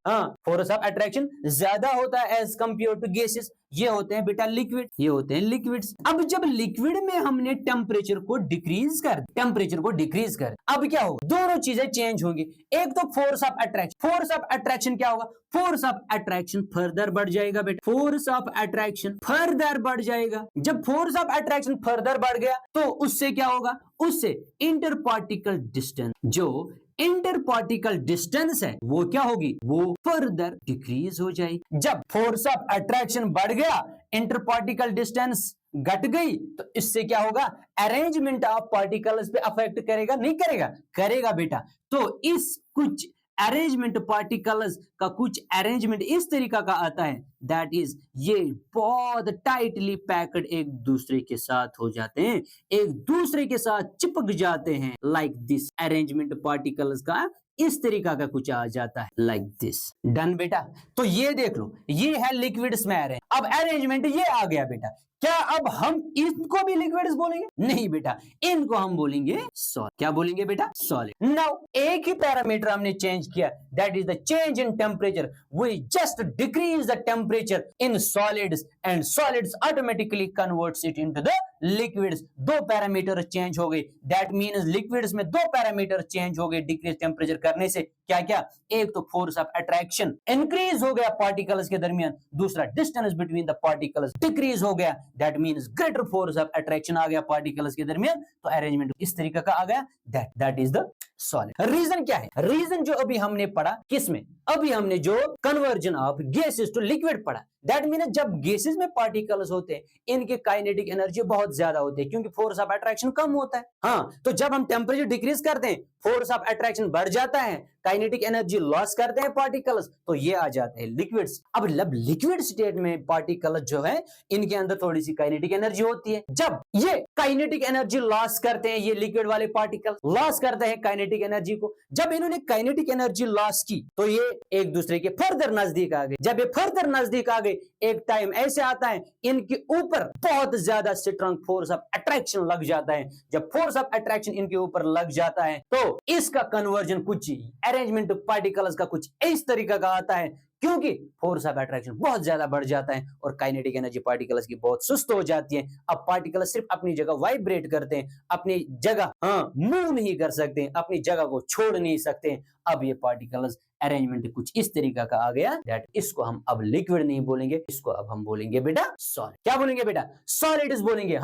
फोर्स ऑफ अट्रैक्शन ज्यादा होता है एज कंपेयर टू गैसेस। ये होते हैं बेटा लिक्विड, ये होते हैं लिक्विड्स। अब जब लिक्विड में हमने टेम्परेचर को डिक्रीज कर, अब क्या होगा, दोनों चीजें चेंज होंगी। एक तो force of attraction, force of attraction क्या होगा, फोर्स ऑफ अट्रैक्शन फर्दर बढ़ जाएगा बेटा, फोर्स ऑफ अट्रैक्शन फर्दर बढ़ जाएगा। जब फोर्स ऑफ अट्रैक्शन फर्दर बढ़ गया तो उससे क्या होगा, उससे इंटर पार्टिकल डिस्टेंस, जो इंटर पार्टिकल डिस्टेंस है वो क्या होगी, वो फर्दर डिक्रीज हो जाएगी। जब फोर्स ऑफ अट्रैक्शन बढ़ गया, इंटर पार्टिकल डिस्टेंस घट गई, तो इससे क्या होगा, अरेंजमेंट ऑफ पार्टिकल्स पे अफेक्ट करेगा, नहीं करेगा, करेगा बेटा। तो इस कुछ अरेंजमेंट, पार्टिकल्स का कुछ अरेंजमेंट इस तरीका का आता है, दैट इज ये बहुत टाइटली पैक्ड एक दूसरे के साथ हो जाते हैं, एक दूसरे के साथ चिपक जाते हैं लाइक दिस। अरेंजमेंट पार्टिकल्स का इस तरीका का कुछ आ जाता है लाइक दिस। डन बेटा। तो ये देख लो, ये है लिक्विड्स में अरेंज। अब अरेंजमेंट ये आ गया बेटा। क्या अब हम इनको भी लिक्विड्स बोलेंगे, नहीं बेटा, इनको हम बोलेंगे सॉलिड। क्या बोलेंगे बेटा, सॉलिड। नाउ एक ही पैरामीटर हमने चेंज किया, that is the change in temperature. We just decrease the temperature in solids and solids automatically converts it into the liquids. दो पैरामीटर चेंज हो गए, दैट मीन्स लिक्विड्स में दो पैरामीटर चेंज हो गए डिक्रीज टेम्परेचर करने से। क्या क्या, एक तो फोर्स ऑफ अट्रैक्शन इंक्रीज हो गया पार्टिकल्स के दरमियान, दूसरा distance between the particles decrease हो गया, that means greater force of attraction आ गया पार्टिकल्स के दरमियान। तो अरेंजमेंट इस तरीके का आ गया, that is the solid. Reason क्या है, रीजन जो अभी हमने पढ़ा किसमें, अभी हमने जो conversion of gases to liquid पढ़ा, दैट मीन्स जब गैसेस में पार्टिकल्स होते हैं इनके काइनेटिक एनर्जी बहुत ज्यादा होती है क्योंकि फोर्स ऑफ अट्रैक्शन कम होता है। तो जब हम टेम्परेचर डिक्रीज करते हैं, फोर्स ऑफ अट्रैक्शन बढ़ जाता है, काइनेटिक एनर्जी लॉस करते हैं पार्टिकल्स, तो ये आ जाते हैं लिक्विड्स। अब लिक्विड स्टेट में पार्टिकल्स जो है इनके अंदर थोड़ी सी काइनेटिक एनर्जी होती है। जब ये काइनेटिक एनर्जी लॉस करते हैं, ये लिक्विड वाले पार्टिकल लॉस करते हैं काइनेटिक एनर्जी को। जब इन्होंने काइनेटिक एनर्जी लॉस की तो ये एक दूसरे के फर्दर नजदीक आ गए। जब ये फर्दर नजदीक आ गए, एक टाइम ऐसे आता है इनके ऊपर बहुत ज्यादा स्ट्रांग फोर्स ऑफ अट्रैक्शन लग जाता है। जब फोर्स ऑफ अट्रैक्शन इनके ऊपर लग जाता है तो इसका कन्वर्जन कुछ अरेंजमेंट पार्टिकल्स का कुछ इस तरीका का आता है, क्योंकि फोर्स ऑफ अट्रैक्शन बहुत ज्यादा बढ़ जाता है और काइनेटिक एनर्जी पार्टिकल्स की बहुत सुस्त हो जाती है। अब पार्टिकल्स सिर्फ अपनी जगह वाइब्रेट करते हैं, अपनी जगह मूव नहीं कर सकते, अपनी जगह को छोड़ नहीं सकते। अब ये पार्टिकल्स अरेंजमेंट कुछ इस तरीका का आ गया दैट इसको हम अब लिक्विड नहीं बोलेंगे, इसको अब हम बोलेंगे बेटा सॉलिड। क्या बोलेंगे बेटा? सॉलिड्स बोलेंगे।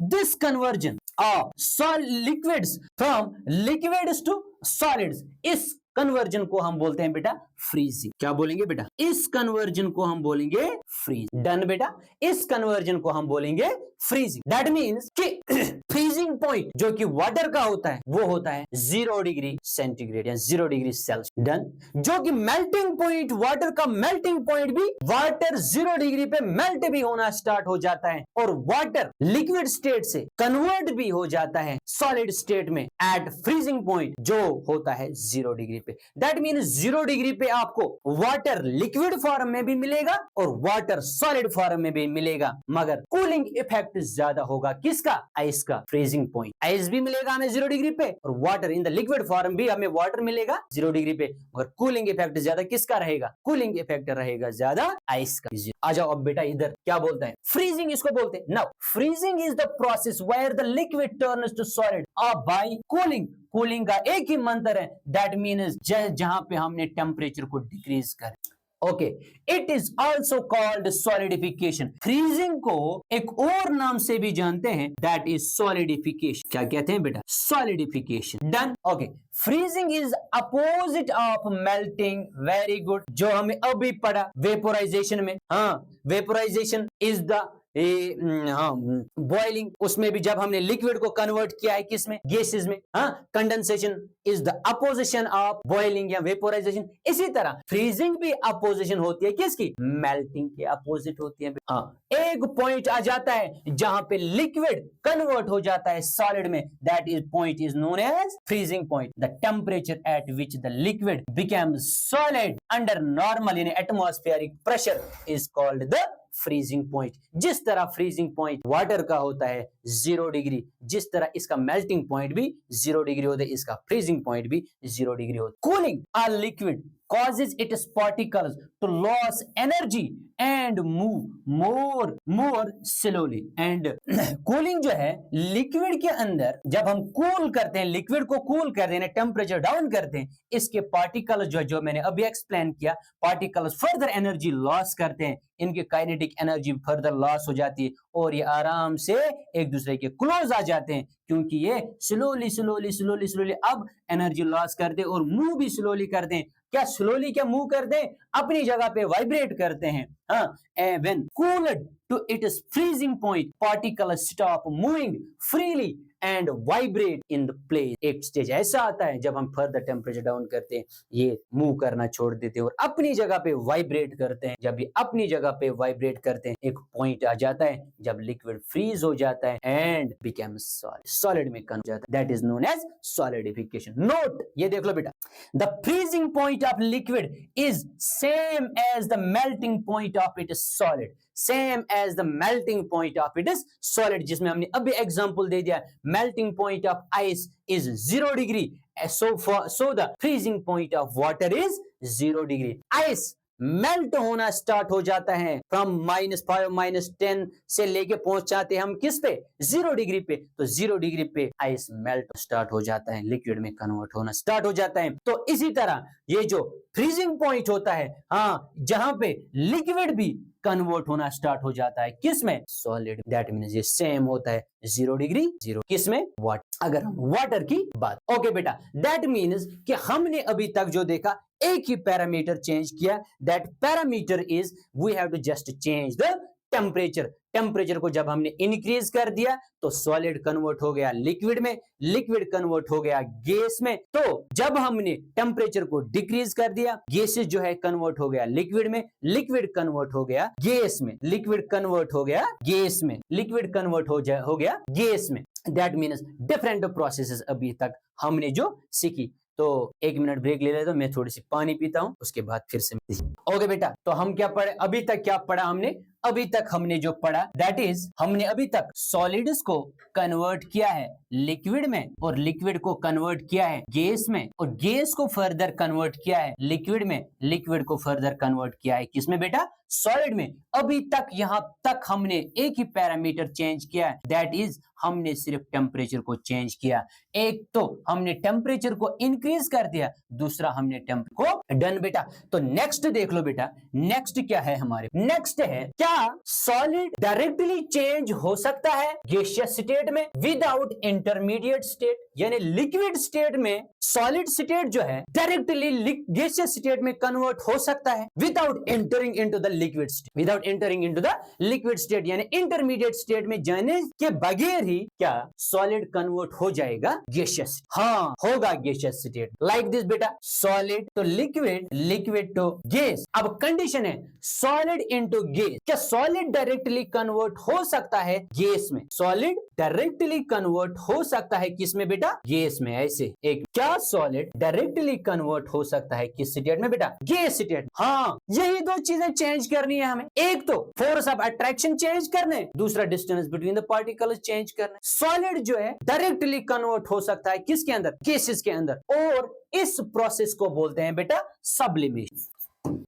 This conversion of liquids from liquids to solids, इस कन्वर्जन को हम बोलते हैं बेटा फ्रीजिंग। क्या बोलेंगे बेटा? इस कन्वर्जन को हम बोलेंगे फ्रीजिंग। डन बेटा, इस कन्वर्जन को हम बोलेंगे फ्रीजिंग। दैट मीन्स कि फ्रीजिंग पॉइंट जो कि वाटर का होता है वो होता है 0 डिग्री सेंटीग्रेड या 0 डिग्री सेल्सियस। डन। जो कि मेल्टिंग पॉइंट, वाटर का मेल्टिंग पॉइंट भी वाटर 0 डिग्री पे मेल्ट भी होना स्टार्ट हो जाता है और वाटर लिक्विड स्टेट से कन्वर्ट भी हो जाता है सॉलिड स्टेट में एट फ्रीजिंग पॉइंट जो होता है 0 डिग्री पे। दैट मीन्स 0 डिग्री पे आपको वाटर लिक्विड फॉर्म में भी मिलेगा और वाटर सॉलिड फॉर्म में भी मिलेगा, मगर कूलिंग इफेक्ट ज्यादा होगा किसका? आइस का। फ्रीजिंग पॉइंट आइस भी मिलेगा हमें 0 डिग्री पे और water in the liquid form भी हमें वाटर मिलेगा 0 डिग्री पे, मगर कूलिंग इफेक्ट ज्यादा किसका रहेगा? कूलिंग इफेक्ट रहेगा ज्यादा आइस का। आ जाओ अब बेटा इधर क्या बोलता है? फ्रीजिंग इसको बोलते हैं। Now freezing is the process where the liquid turns to solid by cooling. Cooling का एक ही मंत्र है, दैट मीन्स जहां पे हमने टेम्परेचर को डिक्रीज कर। Okay, it is also called solidification. Freezing को एक और नाम से भी जानते हैं, दैट इज सॉलिडिफिकेशन। क्या कहते हैं बेटा? Solidification. Done. Okay, freezing is opposite of melting. Very good, जो हमें अभी पढ़ा वेपोराइजेशन में। वेपोराइजेशन इज द बॉइलिंग, उसमें भी जब हमने लिक्विड को कन्वर्ट किया है किसमें? गैसेस में। Condensation is the opposition of boiling या वेपोराइजेशन। इसी तरह फ्रीजिंग भी अपोजिशन होती है किसकी? मेल्टिंग के अपोजिट होती है। एक पॉइंट आ जाता है जहां पे लिक्विड कन्वर्ट हो जाता है सॉलिड में, that is point is known as freezing point. The temperature at which the liquid becomes solid under normal यानी atmospheric pressure is called the freezing point. जिस तरह फ्रीजिंग पॉइंट वाटर का होता है 0 डिग्री, जिस तरह इसका मेल्टिंग पॉइंट भी 0 डिग्री होता है, इसका फ्रीजिंग पॉइंट भी 0 डिग्री होता है। Cooling a liquid causes its particles to lose energy and move more slowly and cooling जो है लिक्विड के अंदर, जब हम कूल करते हैं, लिक्विड को कूल कर देना, टेम्परेचर डाउन करते हैं, इसके पार्टिकल्स जो मैंने अभी एक्सप्लेन किया, पार्टिकल्स फर्दर एनर्जी लॉस करते हैं, इनकी काइनेटिक एनर्जी फर्दर लॉस हो जाती है और ये आराम से एक दूसरे के क्लोज आ जाते हैं, क्योंकि ये स्लोली अब एनर्जी लॉस करते हैं और मूव भी स्लोली करते हैं। क्या स्लोली क्या मूव करते हैं? अपनी जगह पे वाइब्रेट करते हैं। When cooled to its freezing point, particles stop moving freely and vibrate in the place. एक स्टेज ऐसा आता है जब हम फर्दर टेम्परेचर डाउन करते हैं, ये मूव करना छोड़ देते हैं और अपनी जगह पे वाइब्रेट करते हैं। जब ये अपनी जगह पे वाइब्रेट करते हैं, एक पॉइंट आ जाता है जब लिक्विड फ्रीज हो जाता है एंड बिकम्स सॉलिड, सॉलिड में कन्वर्ट हो जाता है। That is known as solidification. Note, ये देख लो बेटा, the freezing point of liquid is same as the melting point of it solid. Same as the melting point of it is solid, जिसमें हमने अभी एग्जांपल दे दिया, melting point of ice is 0 degree, so the freezing point of water is 0 degree. Ice melt होना स्टार्ट हो जाता है फ्रॉम -5 -10 से लेके पहुंच जाते हैं हम किस पे? 0 डिग्री पे। तो 0 डिग्री पे आइस मेल्ट स्टार्ट हो जाता है, लिक्विड में कन्वर्ट होना स्टार्ट हो जाता है। तो इसी तरह ये जो फ्रीजिंग पॉइंट होता है, जहां पे लिक्विड भी कन्वर्ट होना स्टार्ट हो जाता है किसमें? सॉलिड। दैट मीन्स ये सेम होता है 0 डिग्री 0 किसमें? वाटर। अगर हम वाटर की बात, ओके बेटा, दैट मीन्स कि हमने अभी तक जो देखा एक ही पैरामीटर चेंज किया, that parameter is we have to just change the temperature, temperature को जब हमने इंक्रीज कर दिया तो सॉलिड कन्वर्ट हो गया लिक्विड में, लिक्विड कन्वर्ट हो गया गैस में। तो जब हमने टेम्परेचर को डिक्रीज कर दिया, गैसेस जो है कन्वर्ट हो गया लिक्विड में, लिक्विड कन्वर्ट हो गया गैस में, लिक्विड कन्वर्ट हो गया गैस में, लिक्विड कन्वर्ट हो गया गैस में। दैट मीन्स डिफरेंट प्रोसेसेस अभी तक हमने जो सीखी। तो 1 मिनट ब्रेक ले लेते, मैं थोड़ी सी पानी पीता हूं, उसके बाद फिर से। ओके बेटा, तो हम क्या पढ़े अभी तक? क्या पढ़ा हमने अभी तक? हमने जो पढ़ा दैट इज हमने अभी तक सॉलिड्स को कन्वर्ट किया है लिक्विड में, और लिक्विड को कन्वर्ट किया है गैस में, और गैस को फर्दर कन्वर्ट किया है लिक्विड में, लिक्विड को फर्दर कन्वर्ट किया है किसमें बेटा? सॉलिड में। अभी तक यहां तक हमने एक ही पैरामीटर चेंज किया है, दैट इज हमने सिर्फ टेम्परेचर को चेंज किया। एक तो हमने टेम्परेचर को इंक्रीज कर दिया, दूसरा हमने टेम्प को डन बेटा। तो नेक्स्ट देख लो बेटा, नेक्स्ट क्या है हमारे? नेक्स्ट है क्या सॉलिड डायरेक्टली चेंज हो सकता है गैसियस स्टेट में विदाउट इंटरमीडिएट स्टेट? यानी लिक्विड स्टेट में सॉलिड स्टेट जो है डायरेक्टली गैसियस स्टेट में कन्वर्ट हो सकता है without entering into the liquid state, without entering into the liquid state, यानी इंटरमीडिएट स्टेट में जाने के बगैर ही क्या सॉलिड कन्वर्ट हो जाएगा गैसियस? हाँ, होगा गैसियस स्टेट। लाइक दिस बेटा, solid to liquid, liquid to gas. अब कंडीशन है सॉलिड इनटू गैस। क्या सॉलिड डायरेक्टली कन्वर्ट हो सकता है गैस में? सॉलिड डायरेक्टली कन्वर्ट हो सकता है किसमें बेटा? गैस में। ऐसे एक क्या सॉलिड डायरेक्टली कन्वर्ट हो सकता है किस स्टेट में बेटा? Gas state. हाँ, यही दो चीजें चेंज करनी है हमें। एक तो फोर्स ऑफ अट्रैक्शन चेंज करने, दूसरा distance between the particles change करने। सॉलिड जो है डायरेक्टली कन्वर्ट हो सकता है किसके अंदर? गैसेस के अंदर, और इस प्रोसेस को बोलते हैं बेटा सब्लिमेशन।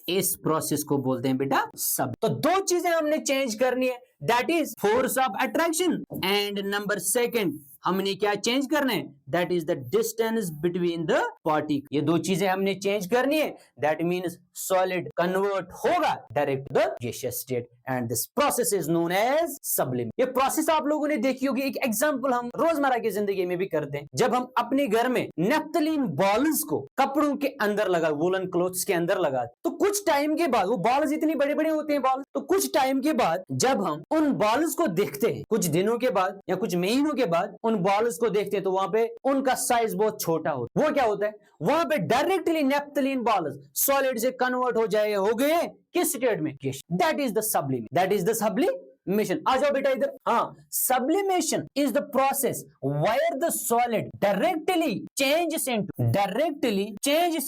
इस प्रोसेस को बोलते हैं बेटा सब। तो दो चीजें हमने चेंज करनी है, that is force of attraction, and number second हमने क्या चेंज करना है? That is the distance between the particle. ये दो चीजें हमने चेंज करनी है, दैट मीन्स सॉलिड कन्वर्ट होगा direct the gaseous state, and this process is known as sublimation. ये प्रोसेस आप लोगों ने देखी होगी। एक एग्जांपल हम रोजमर्रा की जिंदगी में भी करते हैं। जब हम अपने घर में नेफ्थलीन बॉल्स को कपड़ों के अंदर लगा, वूलन क्लोथ्स के अंदर लगा, तो कुछ टाइम के बाद वो बॉल्स इतनी बड़े बड़े होते हैं बॉल, तो कुछ टाइम के बाद जब हम उन बॉल्स को देखते हैं, कुछ दिनों के बाद या कुछ महीनों के बाद उन बॉल्स को देखते हैं, तो वहां पे उनका साइज बहुत छोटा होता है। वो क्या होता है? वहां पे डायरेक्टली नेफ्थलीन बॉल्स सॉलिड से कन्वर्ट हो गए किस स्टेट में? That is the sublimation, that is the sublimation. आ जाओ बेटा इधर। हाँ, sublimation is the process where the solid directly changes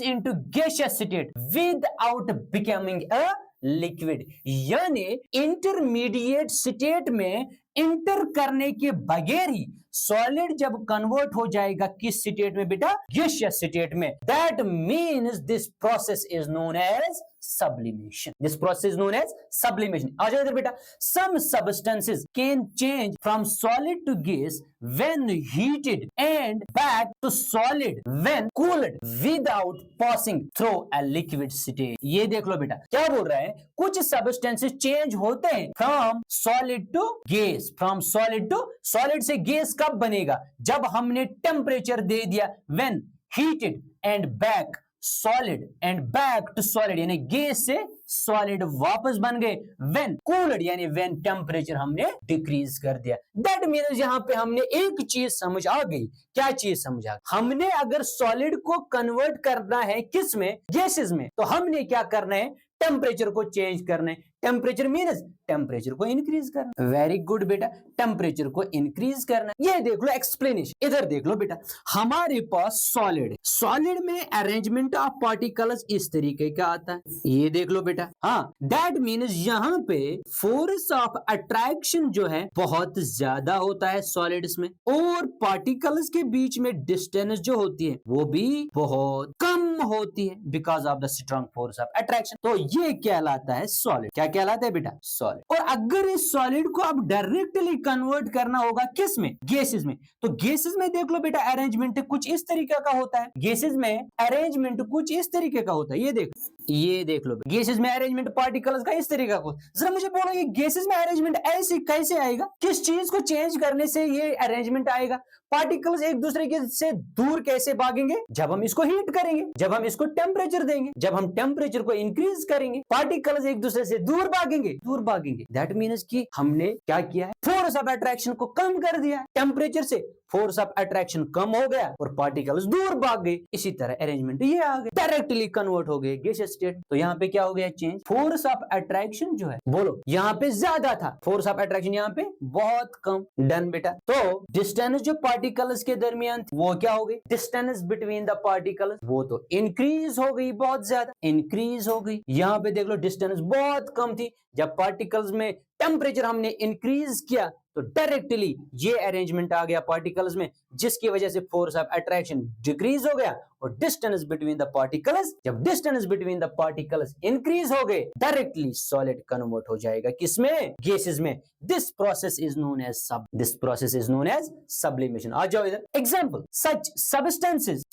into gaseous state without becoming a liquid, यानी इंटरमीडिएट स्टेट में इंटर करने के बगैर ही सॉलिड जब कन्वर्ट हो जाएगा किस स्टेट में बेटा? गैसियस स्टेट में। That means this process is known as sublimation. This process is known as sublimation. आ जाओ इधर बेटा। Some substances can change from solid to gas when heated and back to solid when cooled without passing through a liquid state. ये देख लो बेटा, क्या बोल रहा है? कुछ substances change होते हैं from solid to gas, from solid to solid से gas कब बनेगा? जब हमने टेम्परेचर दे दिया when heated and back solid and back to solid, यानी गैस से सॉलिड वापस बन गए व्हेन कूल्ड, यानी व्हेन टेम्परेचर हमने डिक्रीज कर दिया। दैट मीन्स यहां पे हमने एक चीज समझ आ गई। क्या चीज समझ आ गई? हमने अगर सॉलिड को कन्वर्ट करना है किस में? गैसेस में, तो हमने क्या करना है? टेम्परेचर को चेंज करना है। टेम्परेचर मीन्स टेम्परेचर को इंक्रीज करना। वेरी गुड बेटा, टेम्परेचर को इंक्रीज करना। ये देख लो एक्सप्लेनेशन। इधर देख लो बेटा, हमारे पास सॉलिड है, सॉलिड में अरेंजमेंट ऑफ पार्टिकल्स इस तरीके का आता है। ये देख लो बेटा। हाँ, दैट मीन्स यहाँ पे फोर्स ऑफ अट्रैक्शन जो है बहुत ज्यादा होता है सॉलिड्स में, और पार्टिकल्स के बीच में डिस्टेंस जो होती है वो भी बहुत कम होती है because of the strong force of attraction. तो ये कहलाता है सॉलिड। क्या कहलाता है बेटा? सॉलिड। और अगर इस सॉलिड को अब डायरेक्टली कन्वर्ट करना होगा किस में? गैसेस में। तो गैसेस में देख लो बेटा, अरेंजमेंट कुछ इस तरीके का होता है। गैसेस में अरेंजमेंट कुछ इस तरीके का होता है। ये देख लो, गैसेस में अरेंजमेंट पार्टिकल्स का इस तरीके का। जरा मुझे बोलो, ये गैसेस में अरेंजमेंट ऐसे कैसे आएगा? किस चीज को चेंज करने से ये अरेंजमेंट आएगा? पार्टिकल्स एक दूसरे के से दूर कैसे भागेंगे? जब हम इसको हीट करेंगे। जब जब हम इसको टेम्परेचर देंगे, जब हम टेम्परेचर को इंक्रीज करेंगे, पार्टिकल्स एक दूसरे से दूर भागेंगे। दैट मीन्स कि हमने क्या किया है, फोर्स ऑफ अट्रैक्शन को कम कर दिया है। टेम्परेचर से फोर्स ऑफ अट्रैक्शन कम हो गया और पार्टिकल्स दूर भाग गए। इसी तरह अरेंजमेंट ये आ गए, डायरेक्टली कन्वर्ट हो गए गैसियस स्टेट। तो यहाँ पे क्या हो गया चेंज, फोर्स ऑफ अट्रैक्शन जो है, बोलो यहाँ पे ज्यादा था, फोर्स ऑफ अट्रैक्शन यहाँ पे बहुत कम। डन बेटा। तो डिस्टेंस जो पार्टिकल्स के दरमियान थी वो क्या हो गई, डिस्टेंस बिटवीन द पार्टिकल्स वो तो इंक्रीज हो गई, बहुत ज्यादा इंक्रीज हो गई। यहाँ पे देख लो डिस्टेंस बहुत कम थी, जब पार्टिकल्स में टेम्परेचर हमने इंक्रीज किया तो डायरेक्टली ये अरेंजमेंट आ गया पार्टिकल्स में, जिसकी वजह से फोर्स ऑफ अट्रैक्शन डिक्रीज हो गया और डिस्टेंस बिटवीन द पार्टिकल्स, जब distance between the particles increase हो गए, डायरेक्टली सॉलिड कन्वर्ट हो जाएगा किसमें, गैसेस में। This process is known as sublimation. आ जाओ इधर, example, such substances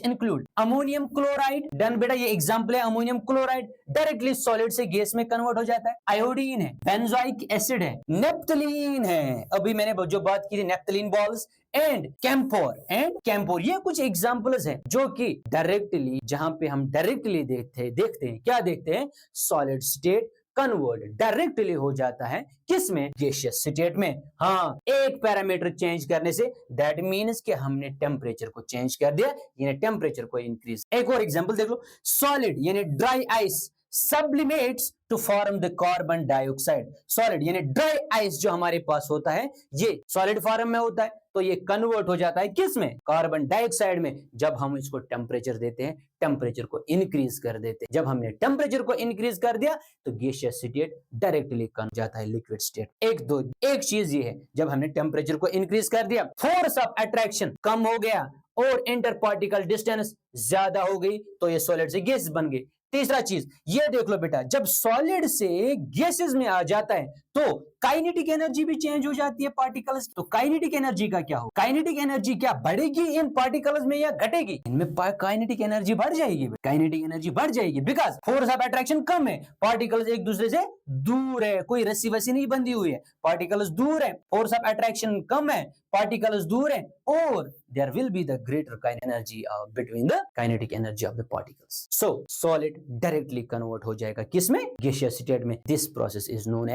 include ammonium chloride. Done बेटा, ये एग्जांपल है, अमोनियम क्लोराइड डायरेक्टली सॉलिड से गैस में कन्वर्ट हो जाता है। आयोडीन है, बेंजोइक एसिड है, नेप्थलीन है, अभी मैंने जो बात की थी नेप्थलीन बॉल्स, एंड कैम्फोर, ये कुछ एग्जांपल्स हैं जो कि डायरेक्टली, जहां पे हम डायरेक्टली देखते हैं क्या देखते हैं, सॉलिड स्टेट कन्वर्ट डायरेक्टली हो जाता है किसमें, गैसियस स्टेट में। हाँ, एक पैरामीटर चेंज करने से, दैट मीन्स कि हमने टेम्परेचर को चेंज कर दिया, यानी टेम्परेचर को इंक्रीज। एक और एग्जांपल देख लो, सॉलिड यानी dry ice sublimates to form the carbon dioxide. Solid यानी ड्राई आइस जो हमारे पास होता है, ये सॉलिड फॉर्म में होता है, तो ये कन्वर्ट हो जाता है किसमें, कार्बन डाइऑक्साइड में, जब हम इसको टेम्परेचर देते हैं, टेम्परेचर को इंक्रीज कर देते हैं। जब हमने टेम्परेचर को इंक्रीज कर दिया तो गैसियस स्टेट डायरेक्टली कन्वर्ट जाता है लिक्विड स्टेट। एक चीज ये है, जब हमने टेम्परेचर को इंक्रीज कर दिया, फोर्स ऑफ अट्रैक्शन कम हो गया और इंटर पार्टिकल डिस्टेंस ज्यादा हो गई, तो ये सॉलिड से गैस बन गई। तीसरा चीज ये देख लो बेटा, जब सॉलिड से गैसेस में आ जाता है तो काइनेटिक एनर्जी भी चेंज हो जाती है पार्टिकल्स। तो काइनेटिक एनर्जी का क्या हो, काइनेटिक एनर्जी क्या बढ़ेगी इन पार्टिकल्स में या घटेगी, इनमें काइनेटिक एनर्जी बढ़ जाएगी, काइनेटिक एनर्जी बढ़ जाएगी, बिकॉज फोर्स ऑफ अट्रैक्शन कम है, पार्टिकल्स एक दूसरे से दूर है, कोई रस्सी वस्सी नहीं बंधी हुई है, पार्टिकल्स दूर है, फोर्स ऑफ अट्रैक्शन कम है, पार्टिकल्स दूर है, और there will be the greater energy between the kinetic energy of the particles. So solid directly convert हो जाएगा किसमें, gaseous state में। This process is known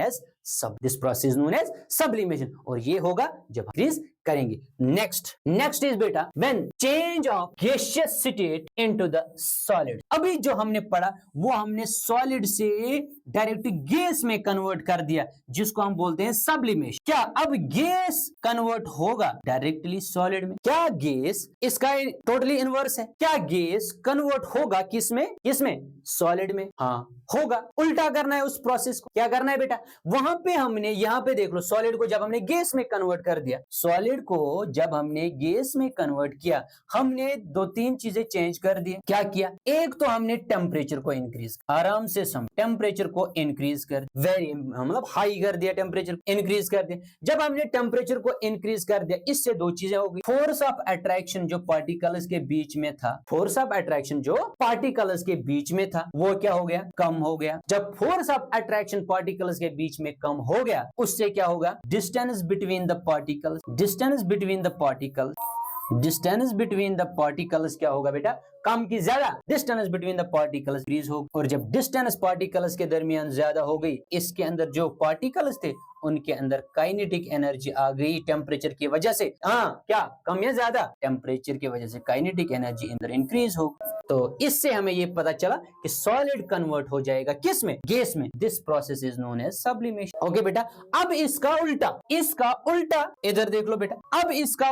as sublimation, और ये होगा जब increase करेंगे। नेक्स्ट इज बेटा when change of gaseous state into the solid. अभी जो हमने पढ़ा वो हमने सॉलिड से डायरेक्ट गैस में कन्वर्ट कर दिया, जिसको हम बोलते हैं सब्लिमेशन। क्या अब गैस कन्वर्ट होगा डायरेक्टली सॉलिड में? क्या गैस, इसका टोटली इनवर्स है, क्या गैस कन्वर्ट होगा किसमें, सॉलिड में? हाँ होगा। उल्टा करना है उस प्रोसेस को। क्या करना है बेटा, वहां पे हमने, यहाँ पे देख लो, सॉलिड को जब हमने गैस में कन्वर्ट कर दिया, सॉलिड को जब हमने गैस में कन्वर्ट किया, हमने दो तीन चीजें चेंज कर दी। क्या किया? एक तो हमने टेम्परेचर को इंक्रीज, आराम से सम टेम्परेचर को इंक्रीज कर, वेरी मतलब हाई कर दिया, टेम्परेचर इंक्रीज कर दिया। जब हमने टेम्परेचर को इंक्रीज कर दिया, इससे दो चीजें हो गई। फोर्स ऑफ अट्रैक्शन जो पार्टिकल्स के बीच में था, फोर्स ऑफ अट्रैक्शन जो पार्टिकल्स के बीच में था, वो क्या हो गया? कम हो गया। जब फोर्स ऑफ अट्रैक्शन पार्टिकल्स के बीच में कम हो गया, उससे क्या होगा? Distance between the particles, distance between the particles क्या होगा बेटा? कम की ज्यादा, distance between the particles increase हो। और जब डिस्टेंस पार्टिकल्स के दरमियान ज्यादा हो गई, इसके अंदर जो पार्टिकल्स थे उनके अंदर काइनेटिक एनर्जी आ गई टेम्परेचर की वजह से। हाँ, क्या कम या ज्यादा? टेम्परेचर की वजह से काइनेटिक एनर्जी अंदर इंक्रीज हो। तो इससे हमें ये पता चला कि सॉलिड कन्वर्ट हो जाएगा किस में? गैस में। This process is known as sublimation. Okay बेटा, अब इसका उल्टा इधर देख लो बेटा। अब इसका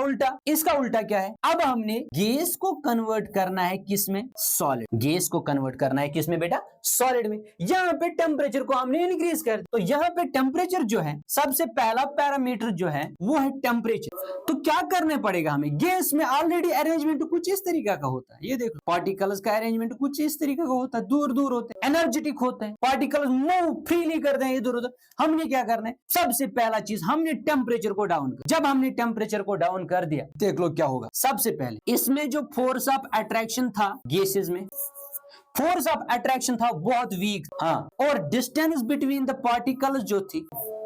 उल्टा क्या है? अब हमने गैस को कन्वर्ट करना है किस में? सॉलिड। गैस को कन्वर्ट करना है किस में बेटा? सॉलिड में। यहाँ पे टेम्परेचर को हमने इंक्रीज कर, तो यहाँ पे टेम्परेचर जो है, सबसे पहला पैरामीटर जो है वो है टेम्परेचर। तो क्या करना पड़ेगा हमें? गैस में ऑलरेडी अरेंजमेंट कुछ इस तरीका का होता है, ये देखो, पार्टिकल्स का अरेंजमेंट कुछ इस तरीके का होता है, दूर दूर होते हैं, एनर्जेटिक होते हैं, पार्टिकल्स मूव फ्रीली करते हैं इधर उधर। हमने क्या करना है? सबसे पहला चीज हमने टेम्परेचर को डाउन कर। जब हमने टेम्परेचर को डाउन कर दिया, देख लो क्या होगा। सबसे पहले इसमें जो फोर्स ऑफ अट्रैक्शन था, गैसेस में फोर्स ऑफ अट्रैक्शन था बहुत वीक, हाँ, और डिस्टेंस बिटवीन द पार्टिकल्स जो थी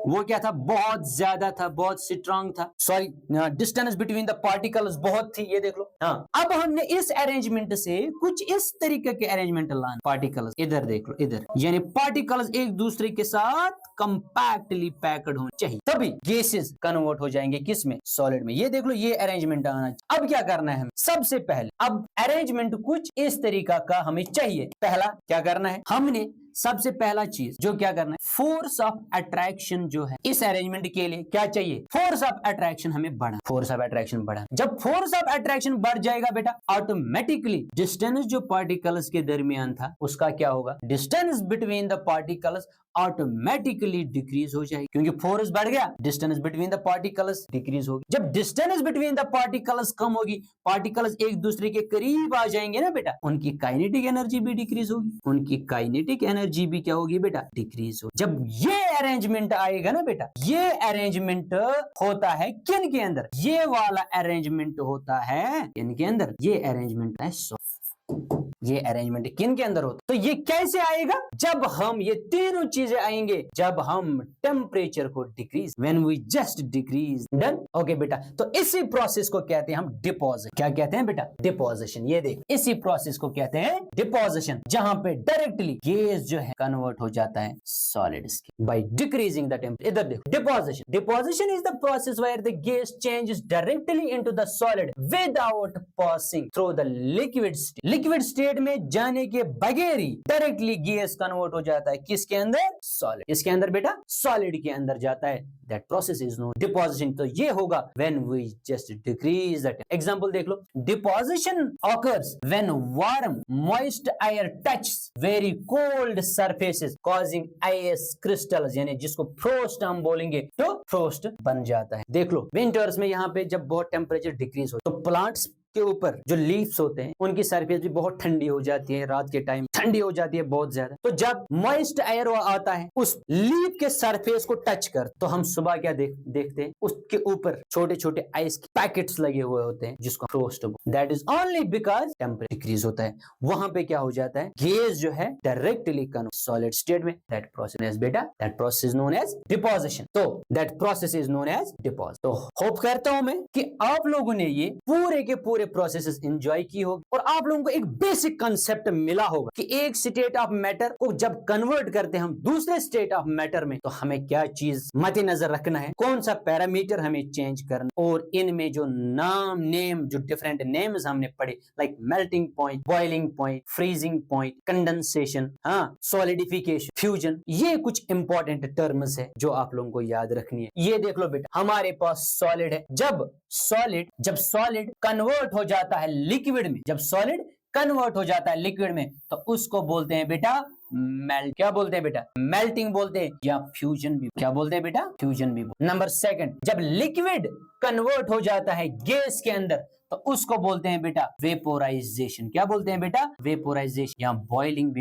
वो क्या था, बहुत ज्यादा था, बहुत स्ट्रांग था, sorry distance between the particles बहुत थी, ये देख लो। हाँ, अब हमने इस अरेंजमेंट से कुछ इस तरीके के अरेंजमेंट लाने, पार्टिकल्स इधर देख लो, इधर, यानी पार्टिकल्स एक दूसरे के साथ कंपैक्टली पैक्ड होने चाहिए, तभी गैसेस कन्वर्ट हो जाएंगे किस में, सॉलिड में। ये देख लो, ये अरेंजमेंट आना चाहिए। अब क्या करना है हमें, सबसे पहले अब अरेंजमेंट कुछ इस तरीका का हमें चाहिए। पहला क्या करना है, हमने सबसे पहला चीज जो क्या करना है, फोर्स ऑफ अट्रैक्शन जो है इस अरेंजमेंट के लिए क्या चाहिए, फोर्स ऑफ अट्रैक्शन हमें बढ़ा, फोर्स ऑफ अट्रैक्शन बढ़ा। जब फोर्स ऑफ अट्रैक्शन बढ़ जाएगा बेटा, ऑटोमेटिकली डिस्टेंस जो पार्टिकल्स के दरमियान था उसका क्या होगा, distance between the particles automatically decrease हो जाएगी, क्योंकि फोर्स बढ़ गया, distance between the particles decrease होगी। जब डिस्टेंस बिटवीन द पार्टिकल्स कम होगी, पार्टिकल्स एक दूसरे के करीब आ जाएंगे ना बेटा, उनकी काइनेटिक एनर्जी भी डिक्रीज होगी, उनकी काइनेटिक एनर्जी भी क्या होगी बेटा, डिक्रीज होगी। जब ये अरेंजमेंट आएगा ना बेटा, ये अरेंजमेंट होता है किन के अंदर, ये वाला अरेंजमेंट होता है इनके अंदर, ये अरेंजमेंट है, ये अरेंजमेंट किन के अंदर होता है। तो ये कैसे आएगा, जब हम ये तीनों चीजें आएंगे, जब हम टेम्परेचर को decrease, when we just decrease, done, okay बेटा। तो इसी प्रोसेस को कहते हैं हम डिपोजिट, क्या कहते हैं बेटा, डिपोजिशन। ये देख, इसी प्रोसेस को कहते हैं डिपोजिशन, जहां पे डायरेक्टली गैस जो है कन्वर्ट हो जाता है सॉलिड्स के बाय डिक्रीजिंग द टेम्परेचर। इधर देखो, deposition, deposition is the process where the gas changes directly into the solid without passing through the liquid state. Liquid state में जाने के बगैर ही डायरेक्टली गैस कन्वर्ट हो जाता है किसके अंदर, सॉलिड। इसके अंदर बेटा, सॉलिड के अंदर जाता है, that process is known deposition. तो ये होगा when we just decrease the, example देख लो, deposition occurs when warm moist air touches very cold surfaces causing ice crystals, यानी जिसको फ्रोस्ट हम बोलेंगे, तो फ्रोस्ट बन जाता है। देख लो, विंटर्स में यहाँ पे जब बहुत टेम्परेचर डिक्रीज हो तो प्लांट्स के ऊपर जो लीव्स होते हैं उनकी सरफेस भी बहुत ठंडी हो जाती है, रात के टाइम ठंडी हो जाती है बहुत ज्यादा। तो जब मॉइस्ट एयर आता है उस लीव के सरफेस को टच कर, तो हम सुबह क्या देखते हैं, उसके ऊपर छोटे छोटे आइस के पैकेट्स लगे हुए होते हैं, जिसको frost, that is only because temperature decrease होता है। वहां पे क्या हो जाता है, गैस जो है डायरेक्टली कन्वर्ट सॉलिड स्टेट में, दैट प्रोसेस बेटा, that process is known as deposition. तो that process is known as deposit. तो होप करता हूं मैं कि आप लोगों ने ये पूरे के पूरे प्रोसेसेस एंजॉय की होगी और आप लोगों को एक बेसिक कंसेप्ट मिला होगा कि एक स्टेट ऑफ मैटर को जब कन्वर्ट करते हैं हम दूसरे स्टेट ऑफ मैटर में, तो हमें क्या चीज मद्देनजर रखना है, कौन सा पैरामीटर हमें चेंज करना, और इनमें जो नेम जो डिफरेंट नेम्स हमने पढ़े, like melting point, boiling point, freezing point, condensation, हाँ, सॉलिडिफिकेशन, फ्यूजन, ये कुछ इंपॉर्टेंट टर्म्स है जो आप लोगों को याद रखनी है। ये देख लो बेटा, हमारे पास सॉलिड है, जब सॉलिड कन्वर्ट हो जाता है लिक्विड में, जब सॉलिड कन्वर्ट हो जाता है लिक्विड में, तो उसको बोलते हैं बेटा मेल्ट। क्या बोलते हैं बेटा, मेल्टिंग बोलते हैं, या फ्यूजन भी, क्या बोलते हैं बेटा, फ्यूजन भी। नंबर सेकंड, जब लिक्विड कन्वर्ट हो जाता है गैस के अंदर, तो उसको बोलते हैं बेटा वेपोराइजेशन। क्या बोलते हैं बेटा, वेपोराइजेशन, या बॉइलिंग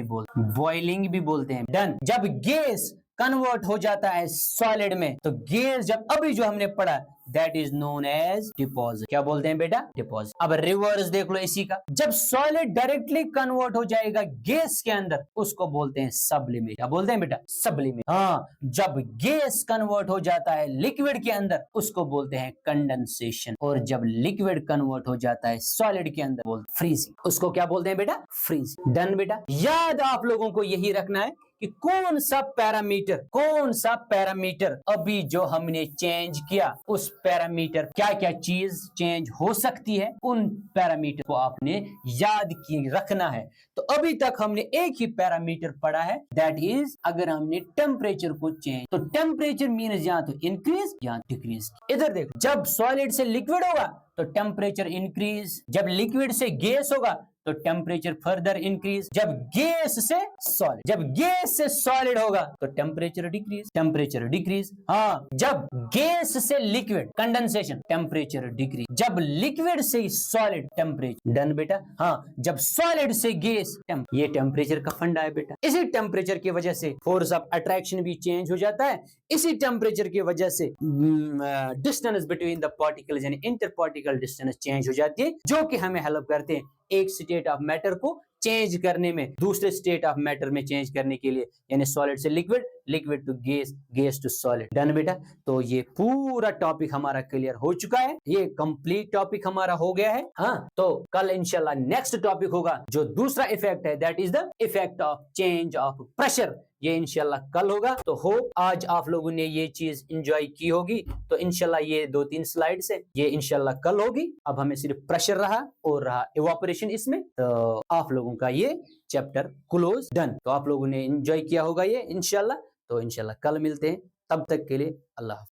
भी बोलते हैं। डन। जब गैस कन्वर्ट हो जाता है सॉलिड में, तो गैस जब अभी जो हमने पढ़ा, that is known as deposit. क्या बोलते हैं बेटा, डिपॉजिट। अब रिवर्स देख लो इसी का, जब सॉलिड डायरेक्टली कन्वर्ट हो जाएगा गैस के अंदर, उसको बोलते हैं सब्लिमेट। क्या बोलते हैं बेटा, सब्लिमेट। हाँ, जब गैस कन्वर्ट हो जाता है लिक्विड के अंदर, उसको बोलते हैं कंडेंसेशन, और जब लिक्विड कन्वर्ट हो जाता है सॉलिड के अंदर, बोलते फ्रीजिंग। उसको क्या बोलते हैं बेटा, फ्रीजिंग। डन बेटा। याद आप लोगों को यही रखना है कि कौन सा पैरामीटर अभी जो हमने चेंज किया, उस पैरामीटर क्या क्या चीज चेंज हो सकती है, उन पैरामीटर को आपने याद की रखना है। तो अभी तक हमने एक ही पैरामीटर पढ़ा है, दैट इज अगर हमने टेम्परेचर को चेंज, तो टेम्परेचर मीन्स या तो इंक्रीज या डिक्रीज। इधर देखो, जब सॉलिड से लिक्विड होगा तो टेम्परेचर इंक्रीज, जब लिक्विड से गैस होगा तो टेम्परेचर फर्दर इंक्रीज, जब गैस से सॉलिड होगा तो टेम्परेचर डिक्रीज। हाँ, जब गैस से लिक्विड कंडेंसेशन, टेम्परेचर डिक्रीज, जब लिक्विड से सॉलिड टेम्परेचर। डन बेटा। हाँ, जब सॉलिड से गैस, ये टेम्परेचर का फंडा है बेटा। इसी टेम्परेचर की वजह से फोर्स ऑफ अट्रैक्शन भी चेंज हो जाता है, इसी टेम्परेचर की वजह से डिस्टेंस बिटवीन द पार्टिकल्स यानी इंटर पार्टिकल डिस्टेंस चेंज हो जाती है, जो कि हमें हेल्प करते हैं एक स्टेट ऑफ मैटर को चेंज करने में दूसरे स्टेट ऑफ मैटर में चेंज करने के लिए, यानी सॉलिड से liquid, liquid to gas, gas to solid. Done बेटा। तो ये पूरा टॉपिक हमारा क्लियर हो चुका है, ये कंप्लीट टॉपिक हमारा हो गया है। हाँ, तो कल इंशाल्लाह नेक्स्ट टॉपिक होगा जो दूसरा इफेक्ट है, that is the effect of change of pressure. ये इंशाल्लाह कल होगा। तो होप आज आप लोगों ने ये चीज एंजॉय की होगी। तो इंशाल्लाह ये 2-3 स्लाइड्स है, ये इंशाल्लाह कल होगी। अब हमें सिर्फ प्रेशर रहा और रहा इवापोरेशन इसमें। तो आप लोगों का ये चैप्टर क्लोज, डन। तो आप लोगों ने एंजॉय किया होगा ये इंशाल्लाह। तो इंशाल्लाह कल मिलते हैं, तब तक के लिए अल्लाह हाफ़िज़।